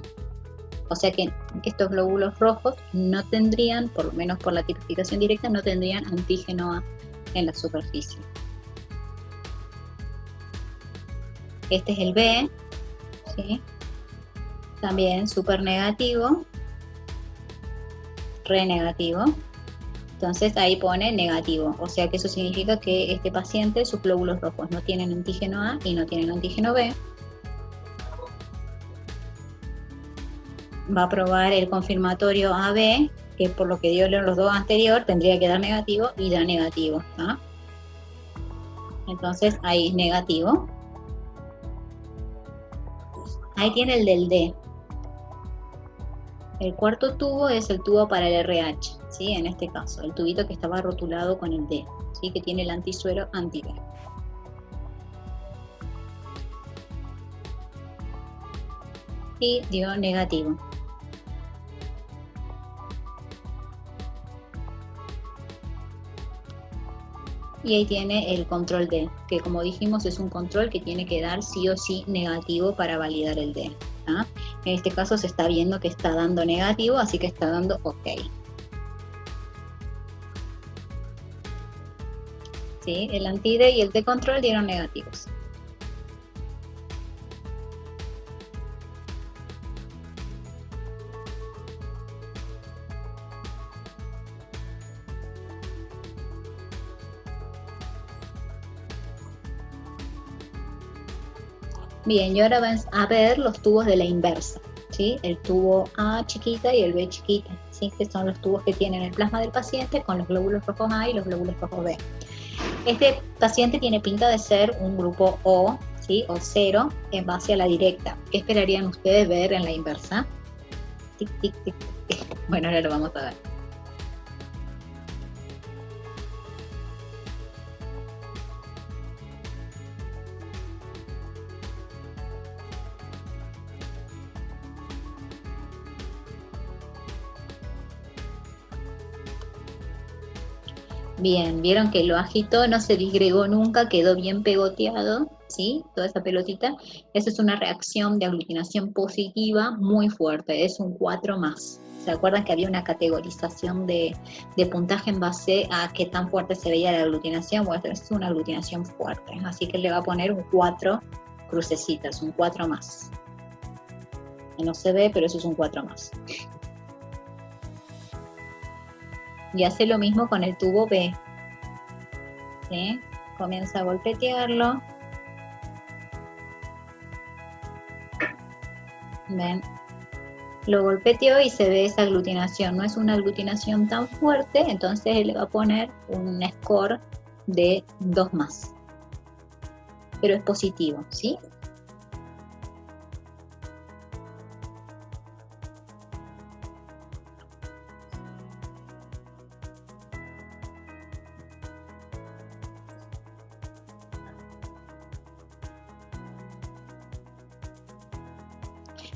O sea que estos glóbulos rojos no tendrían, por lo menos por la tipificación directa, no tendrían antígeno A en la superficie. Este es el B, ¿sí? También súper negativo, re negativo. Entonces ahí pone negativo, o sea que eso significa que este paciente, sus glóbulos rojos no tienen antígeno A y no tienen antígeno B. Va a probar el confirmatorio AB, que por lo que dio los dos anteriores tendría que dar negativo y da negativo, ¿tá? Entonces ahí negativo. Ahí tiene el del D. El cuarto tubo es el tubo para el RH. ¿sí? En este caso, el tubito que estaba rotulado con el D, ¿sí? Que tiene el antisuero anti-D. Y dio negativo. Y ahí tiene el control D, que como dijimos es un control que tiene que dar sí o sí negativo para validar el D. ¿Ah? En este caso se está viendo que está dando negativo, así que está dando OK. ¿Sí? El anti-D y el D-control dieron negativos. Bien, y ahora vas a ver los tubos de la inversa, ¿sí? El tubo A chiquita y el B chiquita, ¿sí? Que son los tubos que tienen el plasma del paciente con los glóbulos rojos A y los glóbulos rojos B. Este paciente tiene pinta de ser un grupo O, ¿sí? O 0 en base a la directa. ¿Qué esperarían ustedes ver en la inversa? Tic, tic, tic, tic. Bueno, ahora lo vamos a ver. Bien, vieron que lo agitó, no se disgregó nunca, quedó bien pegoteado, ¿sí? Toda esa pelotita. Esa es una reacción de aglutinación positiva muy fuerte, es un 4 más. ¿Se acuerdan que había una categorización de puntaje en base a qué tan fuerte se veía la aglutinación? Bueno, esta es una aglutinación fuerte, así que le va a poner un 4 crucecitas, un 4 más. No se ve, pero eso es un 4 más. Y hace lo mismo con el tubo B. ¿Sí? Comienza a golpetearlo. ¿Ven? Lo golpeteó y se ve esa aglutinación. No es una aglutinación tan fuerte, entonces él le va a poner un score de 2 más. Pero es positivo, ¿sí?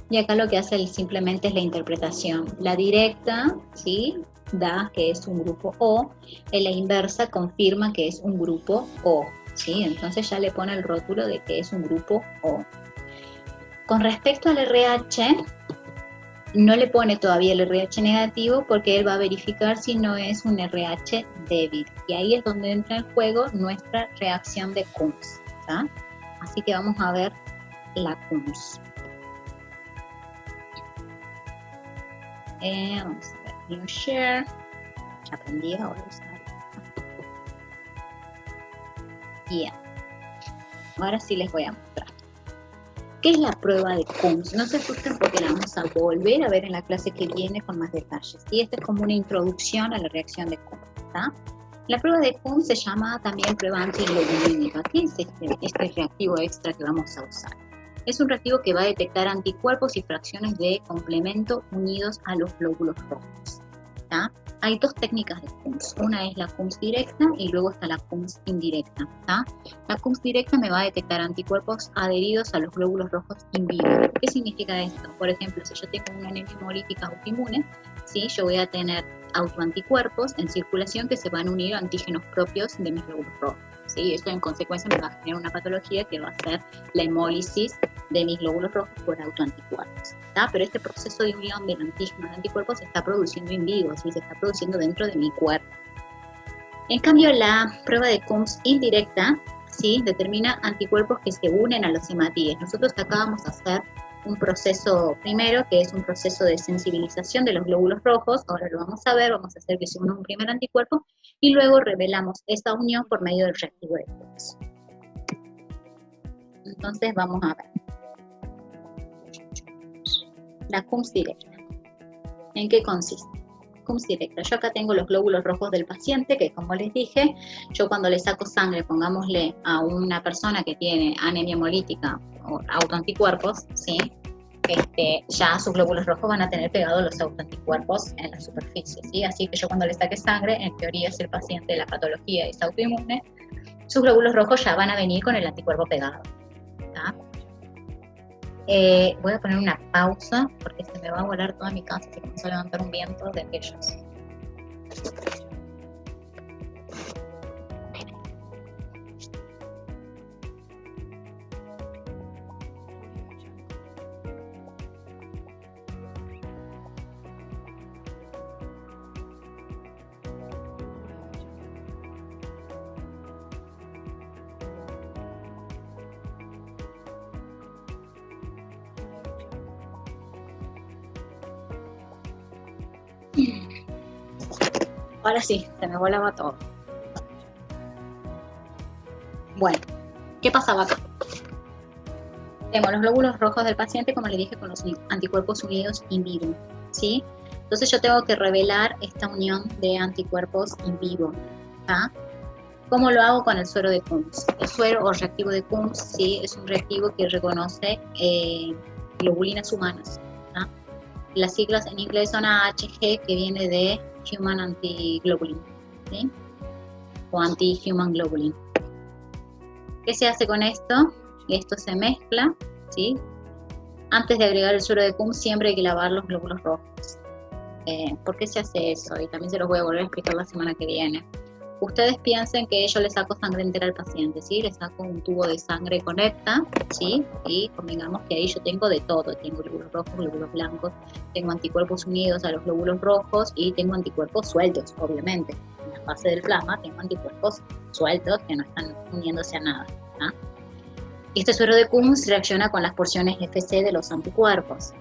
Y acá lo que hace él simplemente es la interpretación. La directa, ¿sí? Da que es un grupo O, en la inversa confirma que es un grupo O, ¿sí? Entonces ya le pone el rótulo de que es un grupo O. Con respecto al RH, no le pone todavía el RH negativo porque él va a verificar si no es un RH débil. Y ahí es donde entra en juego nuestra reacción de Kunz, ¿tá? Así que vamos a ver la Kunz. Vamos a ver, New Share. Ya aprendí ahora a usar. Bien. Ahora sí les voy a mostrar. ¿Qué es la prueba de Kunz? No se asusten porque la vamos a volver a ver en la clase que viene con más detalles. Y esta es como una introducción a la reacción de Kunz, ¿tá? La prueba de Kunz se llama también prueba antiglobulínica. ¿Qué es este reactivo extra que vamos a usar? Es un reactivo que va a detectar anticuerpos y fracciones de complemento unidos a los glóbulos rojos, ¿tá? Hay dos técnicas de Kunz. Una es la Kunz directa y luego está la Kunz indirecta, ¿tá? La Kunz directa me va a detectar anticuerpos adheridos a los glóbulos rojos in vivo. ¿Qué significa esto? Por ejemplo, si yo tengo una anemia hemolítica autoinmune, ¿sí? Yo voy a tener autoanticuerpos en circulación que se van a unir a antígenos propios de mis glóbulos rojos, ¿sí? Esto en consecuencia me va a generar una patología que va a ser la hemólisis de mis glóbulos rojos por autoanticuerpos, ¿tá? Pero este proceso de unión del antígeno de anticuerpos se está produciendo en vivo, ¿sí? Se está produciendo dentro de mi cuerpo. En cambio, la prueba de Kunz indirecta, ¿sí? Determina anticuerpos que se unen a los hematíes. Nosotros acá vamos a hacer un proceso primero, que es un proceso de sensibilización de los glóbulos rojos. Ahora lo vamos a ver, vamos a hacer que se una un primer anticuerpo y luego revelamos esa unión por medio del reactivo de Kunz. Entonces vamos a ver. La Kunz directa. ¿En qué consiste? Kunz directa. Yo acá tengo los glóbulos rojos del paciente, que como les dije, yo cuando le saco sangre, pongámosle a una persona que tiene anemia hemolítica o autoanticuerpos, ¿sí? ya sus glóbulos rojos van a tener pegados los autoanticuerpos en la superficie, ¿sí? Así que yo cuando le saque sangre, en teoría si el paciente de la patología es autoinmune, sus glóbulos rojos ya van a venir con el anticuerpo pegado. ¿Tá? Voy a poner una pausa porque se me va a volar toda mi casa, se comienza a levantar un viento de aquellos. Ahora sí, se me volaba todo. Bueno, ¿qué pasaba acá? Tenemos los glóbulos rojos del paciente, como le dije, con los anticuerpos unidos in vivo, ¿sí? Entonces yo tengo que revelar esta unión de anticuerpos in vivo, ¿tá? ¿Cómo lo hago con el suero de Coombs? El suero o reactivo de Coombs, sí, es un reactivo que reconoce globulinas humanas, ¿tá? Las siglas en inglés son AHG, que viene de Human Antiglobulin, ¿sí? O Anti-Human Globulin. ¿Qué se hace con esto? Esto se mezcla, ¿sí? Antes de agregar el suero de Coombs siempre hay que lavar los glóbulos rojos. ¿Por qué se hace eso? Y también se los voy a volver a explicar la semana que viene. Ustedes piensen que yo le saco sangre entera al paciente, ¿sí? Le saco un tubo de sangre conecta, ¿sí? Y convengamos que ahí yo tengo de todo. Tengo glóbulos rojos, glóbulos blancos, tengo anticuerpos unidos a los glóbulos rojos y tengo anticuerpos sueltos, obviamente. En la fase del plasma tengo anticuerpos sueltos que no están uniéndose a nada, ¿ah? Este suero de Coombs reacciona con las porciones FC de los anticuerpos.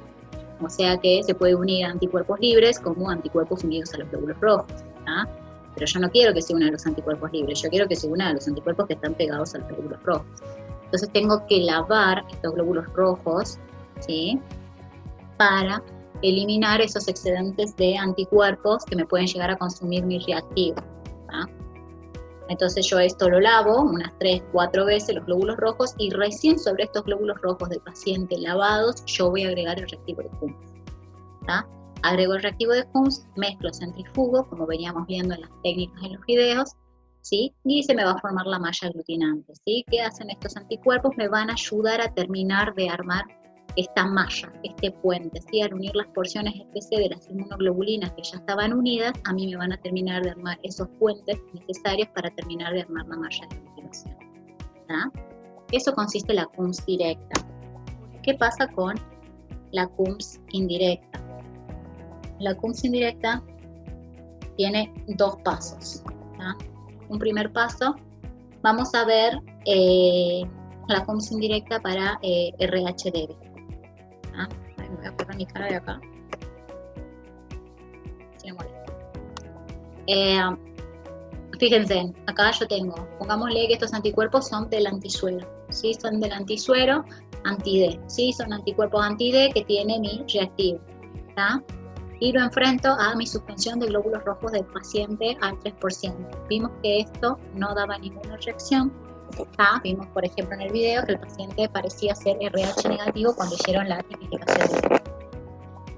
O sea que se puede unir a anticuerpos libres como anticuerpos unidos a los glóbulos rojos, ¿ah? Pero yo no quiero que se una a los anticuerpos libres, yo quiero que se una a los anticuerpos que están pegados a los glóbulos rojos. Entonces tengo que lavar estos glóbulos rojos, ¿sí? Para eliminar esos excedentes de anticuerpos que me pueden llegar a consumir mi reactivo, ¿tá? Entonces yo esto lo lavo unas 3-4 veces los glóbulos rojos y recién sobre estos glóbulos rojos del paciente lavados yo voy a agregar el reactivo de Coombs, ¿tá? Agrego el reactivo de Coombs, mezclo, centrifugo, como veníamos viendo en las técnicas en los videos, ¿sí? Y se me va a formar la malla aglutinante, ¿sí? ¿Qué hacen estos anticuerpos? Me van a ayudar a terminar de armar esta malla, este puente, ¿sí? Al unir las porciones especie de las inmunoglobulinas que ya estaban unidas, a mí me van a terminar de armar esos puentes necesarios para terminar de armar la malla de aglutinación, ¿tá? Eso consiste en la Coombs directa. ¿Qué pasa con la Coombs indirecta? La Coombs indirecta tiene dos pasos, ¿tá? Un primer paso, vamos a ver la Coombs indirecta para RH débil. ¿Ah? Ay, me voy a correr mi cara de acá. Si me molesta. Fíjense, acá yo tengo, pongámosle que estos anticuerpos son del antisuero, ¿sí? Son del antisuero anti-D, ¿sí? Son anticuerpos anti-D que tiene mi reactivo, ¿tá? Y lo enfrento a mi suspensión de glóbulos rojos del paciente al 3%. Vimos que esto no daba ninguna reacción. Vimos, por ejemplo, en el video que el paciente parecía ser RH negativo cuando hicieron la tipificación.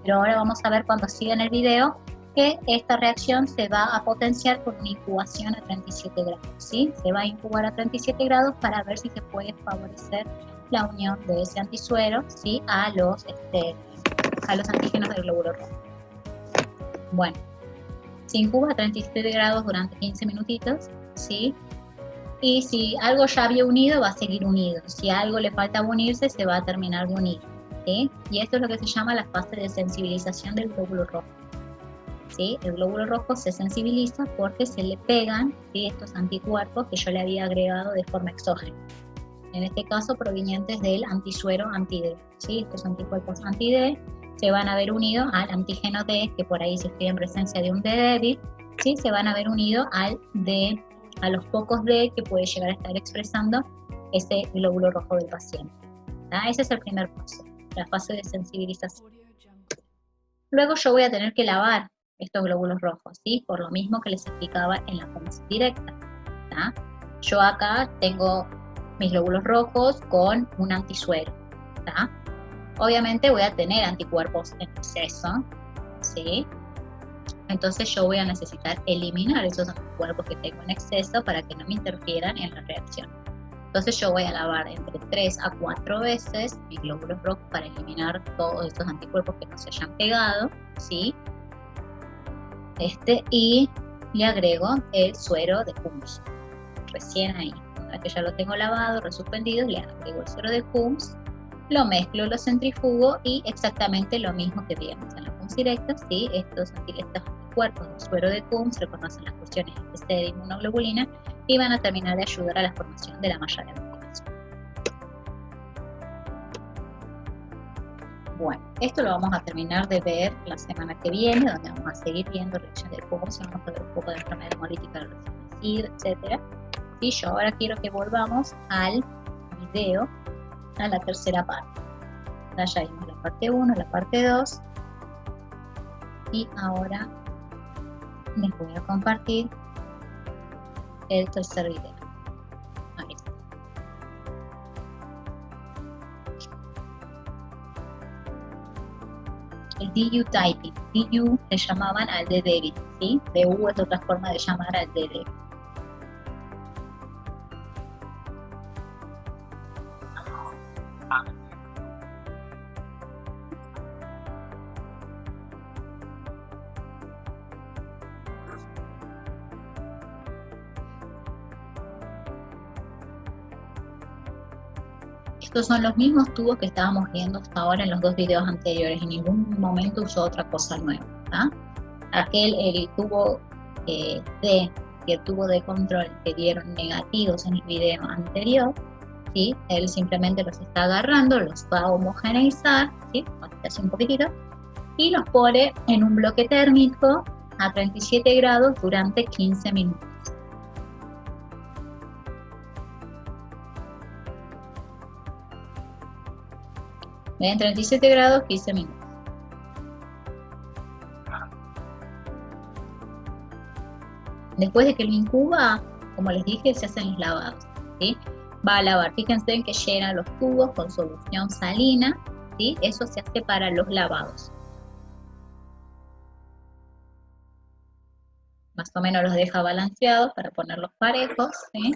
Pero ahora vamos a ver cuando siga en el video que esta reacción se va a potenciar por una incubación a 37 grados. ¿Sí? Se va a incubar a 37 grados para ver si se puede favorecer la unión de ese antisuero, ¿sí? a los antígenos del glóbulo rojo. Bueno, se incuba a 37 grados durante 15 minutitos, ¿sí? Y si algo ya había unido, va a seguir unido. Si algo le falta unirse, se va a terminar de unir, ¿sí? Y esto es lo que se llama la fase de sensibilización del glóbulo rojo, ¿sí? El glóbulo rojo se sensibiliza porque se le pegan, ¿sí? estos anticuerpos que yo le había agregado de forma exógena. En este caso, provenientes del antisuero anti-D, ¿sí? Estos anticuerpos anti-D se van a ver unidos al antígeno D, que por ahí si estoy en presencia de un D débil, ¿sí? Se van a ver unidos al D, a los pocos D que puede llegar a estar expresando ese glóbulo rojo del paciente, ¿tá? Ese es el primer paso, la fase de sensibilización. Luego yo voy a tener que lavar estos glóbulos rojos, ¿sí? Por lo mismo que les explicaba en la Coombs directa, ¿tá? Yo acá tengo mis glóbulos rojos con un antisuero, ¿tá? obviamente voy a tener anticuerpos en exceso, ¿sí? Entonces yo voy a necesitar eliminar esos anticuerpos que tengo en exceso para que no me interfieran en la reacción. Entonces yo voy a lavar entre 3 a 4 veces mis glóbulos rojos para eliminar todos esos anticuerpos que no se hayan pegado, ¿sí? Y le agrego el suero de hummus. Recién ahí, una vez que ya lo tengo lavado, resuspendido, le agrego el suero de hummus, lo mezclo, lo centrifugo y exactamente lo mismo que veíamos en la hummus directa, ¿sí? Estos anticuerpos del suero de hummus reconocen las funciones de inmunoglobulina y van a terminar de ayudar a la formación de la malla de anticuerpos. Bueno, esto lo vamos a terminar de ver la semana que viene, donde vamos a seguir viendo reacciones del hummus, vamos a ver un poco de enfermedad hemolítica del recién nacido, etc. Y yo ahora quiero que volvamos al video, a la tercera parte. Ya vimos la parte 1, la parte 2, y ahora les voy a compartir el tercer video. Ahí está. El DU typing. DU le llamaban al de David, ¿sí? DU es otra forma de llamar al de David. Estos son los mismos tubos que estábamos viendo hasta ahora en los dos videos anteriores. En ningún momento usó otra cosa nueva, ¿tá? El tubo D y el tubo de control que dieron negativos en el video anterior, ¿sí? Él simplemente los está agarrando, los va a homogeneizar, ¿sí? Hace un poquitito, y los pone en un bloque térmico a 37 grados durante 15 minutos. En 37 grados, 15 minutos. Después de que lo incuba, como les dije, se hacen los lavados, ¿sí? Va a lavar, fíjense que llena los tubos con solución salina, ¿sí? Eso se hace para los lavados. Más o menos los deja balanceados para ponerlos parejos, ¿sí?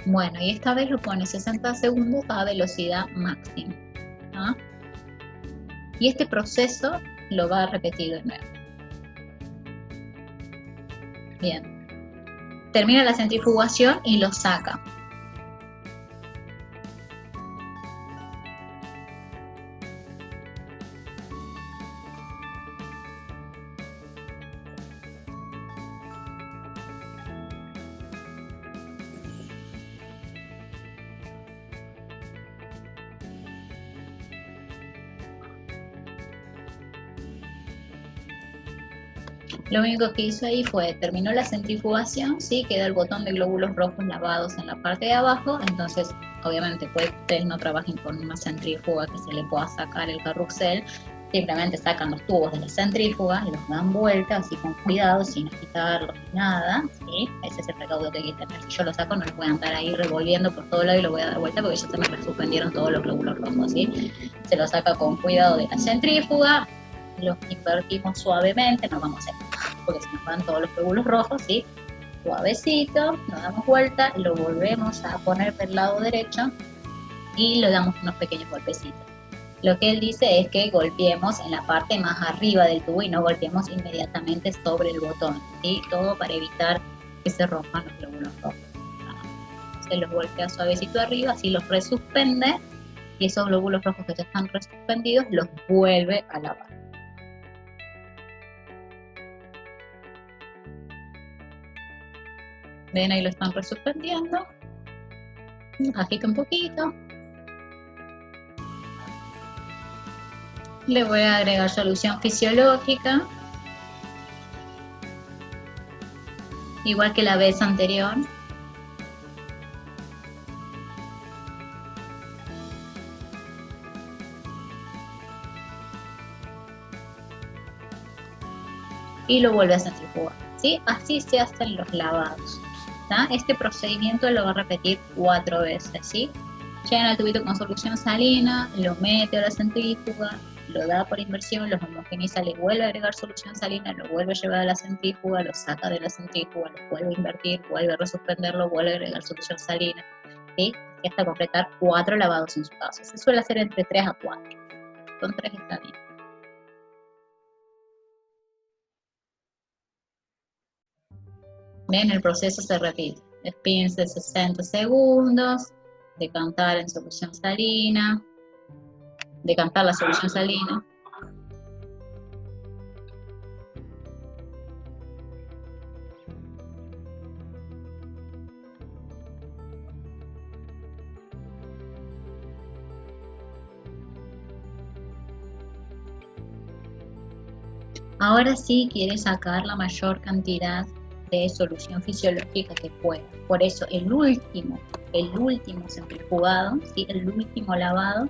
Bueno, y esta vez lo pone 60 segundos a velocidad máxima, ¿no? Y este proceso lo va a repetir de nuevo. Bien. Termina la centrifugación y lo saca. Lo único que hizo ahí fue, terminó la centrifugación, sí, queda el botón de glóbulos rojos lavados en la parte de abajo, entonces obviamente puede que ustedes no trabajen con una centrífuga que se le pueda sacar el carrusel, simplemente sacan los tubos de la centrífuga, los dan vuelta así con cuidado, sin agitarlos ni nada, ¿sí? Ese es el recaudo que hay que tener. Si yo lo saco no los voy a andar ahí revolviendo por todo lado y lo voy a dar vuelta porque ya se me suspendieron todos los glóbulos rojos, ¿sí? Se lo saca con cuidado de la centrífuga, los invertimos suavemente, no vamos a porque se nos van todos los glóbulos rojos, ¿sí? Suavecito, nos damos vuelta, lo volvemos a poner del lado derecho y le damos unos pequeños golpecitos. Lo que él dice es que golpeemos en la parte más arriba del tubo y no golpeemos inmediatamente sobre el botón, ¿sí? Todo para evitar que se rompan los glóbulos rojos. Se los golpea suavecito arriba, así los resuspende y esos glóbulos rojos que ya están resuspendidos los vuelve a lavar. Ven, ahí lo están resuspendiendo. Agito un poquito. Le voy a agregar solución fisiológica. Igual que la vez anterior. y lo vuelve a centrifugar, ¿sí? Así se hacen los lavados, ¿tá? Este procedimiento lo va a repetir 4 veces, ¿sí? Llena el tubito con solución salina, lo mete a la centrífuga, lo da por inversión, los homogeneiza, le vuelve a agregar solución salina, lo vuelve a llevar a la centrífuga, lo saca de la centrífuga, lo vuelve a invertir, vuelve a resuspenderlo, vuelve a agregar solución salina, ¿sí? Y hasta completar 4 lavados en su caso. Se suele hacer entre 3 a 4. Con 3 está bien. Bien, el proceso se repite. Spins de 60 segundos, decantar en solución salina, decantar la solución salina. Ahora sí quiere sacar la mayor cantidad de solución fisiológica que pueda. Por eso el último centrifugado, ¿sí? El último lavado,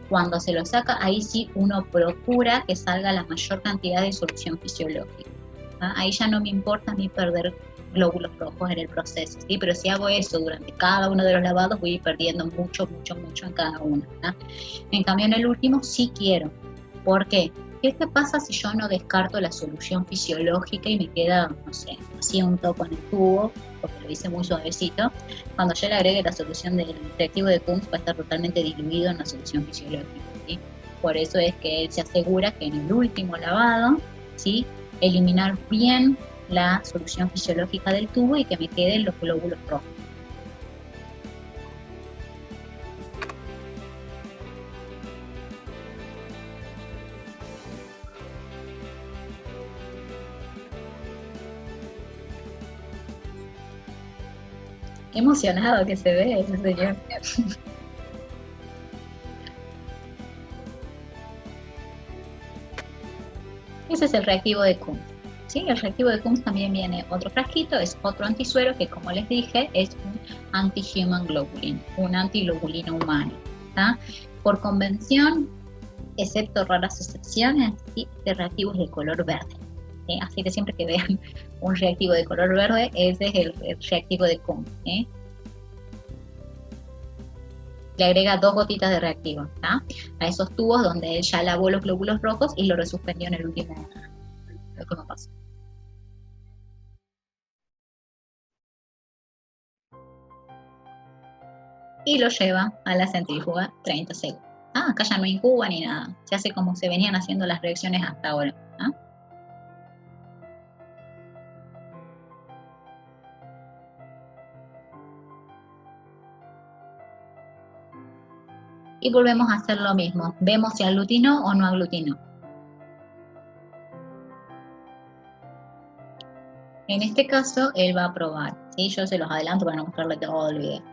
cuando se lo saca, ahí sí uno procura que salga la mayor cantidad de solución fisiológica. ¿Ah? Ahí ya no me importa ni perder glóbulos rojos en el proceso, ¿sí? Pero si hago eso durante cada uno de los lavados, voy a ir perdiendo mucho en cada uno, ¿no? En cambio, en el último sí quiero. ¿Por qué? ¿Qué pasa si yo no descarto la solución fisiológica y me queda, no sé, así un topo en el tubo, porque lo hice muy suavecito? Cuando yo le agregue la solución del reactivo de Kunz, va a estar totalmente diluido en la solución fisiológica, ¿sí? Por eso es que él se asegura que en el último lavado, ¿sí?, eliminar bien la solución fisiológica del tubo y que me queden los glóbulos rojos. Qué emocionado que se ve ese señor. Ese es el reactivo de Kunz. ¿Sí? El reactivo de Kunz también viene otro frasquito, es otro antisuero que, como les dije, es un anti-human globulin, un antiglobulina humano. ¿Tá? Por convención, excepto raras excepciones, ¿sí?, este reactivo es de color verde. ¿Sí? Así que siempre que vean un reactivo de color verde, ese es el reactivo de Kunz. ¿Sí? Le agrega 2 gotitas de reactivo, ¿tá?, a esos tubos donde él ya lavó los glóbulos rojos y lo resuspendió en el último paso. Y lo lleva a la centrífuga 30 segundos. Acá ya no incuba ni nada, se hace como se venían haciendo las reacciones hasta ahora. Y volvemos a hacer lo mismo, vemos si aglutinó o no aglutinó. En este caso, él va a probar, ¿sí? Yo se los adelanto para no mostrarle todo el video.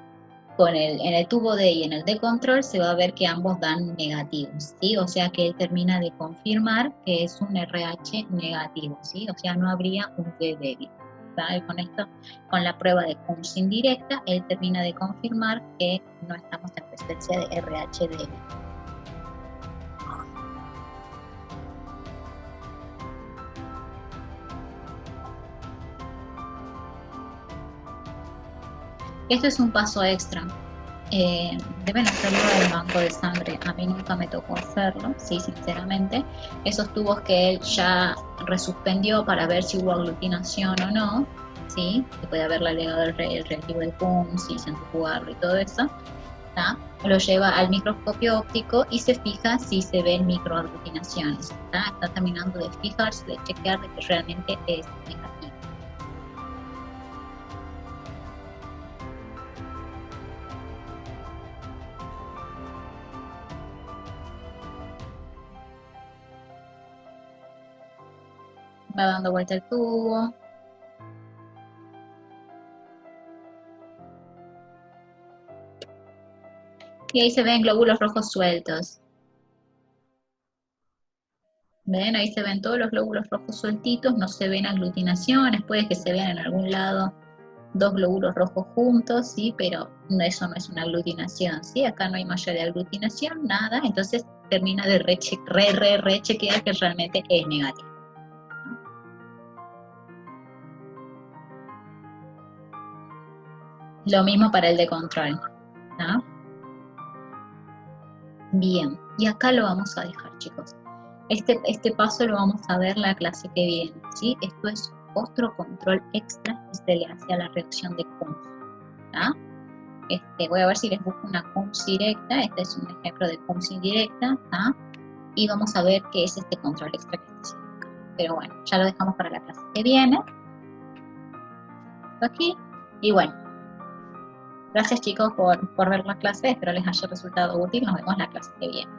En el tubo D y en el D control se va a ver que ambos dan negativos, ¿sí? O sea que él termina de confirmar que es un RH negativo, ¿sí? O sea, no habría un D débil. Y con esto, con la prueba de Kunz indirecta, él termina de confirmar que no estamos en presencia de RH débil. Esto es un paso extra. Deben hacerlo del banco de sangre. A mí nunca me tocó hacerlo, sí, sinceramente. Esos tubos que él ya resuspendió para ver si hubo aglutinación o no, sí, que puede haberle agregado el reactivo de Kunz y centrifugarlo y todo eso, ¿tá?, lo lleva al microscopio óptico y se fija si se ven microaglutinaciones. Está terminando de fijarse, de chequear de que realmente es negativo. Va dando vuelta el tubo. Y ahí se ven glóbulos rojos sueltos. ¿Ven? Ahí se ven todos los glóbulos rojos sueltitos, no se ven aglutinaciones, puede que se vean en algún lado 2 glóbulos rojos juntos, ¿sí? Pero eso no es una aglutinación, ¿sí? Acá no hay malla de aglutinación, nada, entonces termina de rechequear que realmente es negativo. Lo mismo para el de control. ¿Tá? Bien, y acá lo vamos a dejar, chicos. Este paso lo vamos a ver la clase que viene, ¿sí? Esto es otro control extra que se le hace a la reacción de Kunz. ¿Tá? Voy a ver si les busco una Kunz directa. Este es un ejemplo de Kunz indirecta. ¿Tá? Y vamos a ver qué es este control extra que está haciendo acá. Pero bueno, ya lo dejamos para la clase que viene. Aquí. Y bueno, gracias chicos por ver la clase. Espero les haya resultado útil. Nos vemos la clase que viene.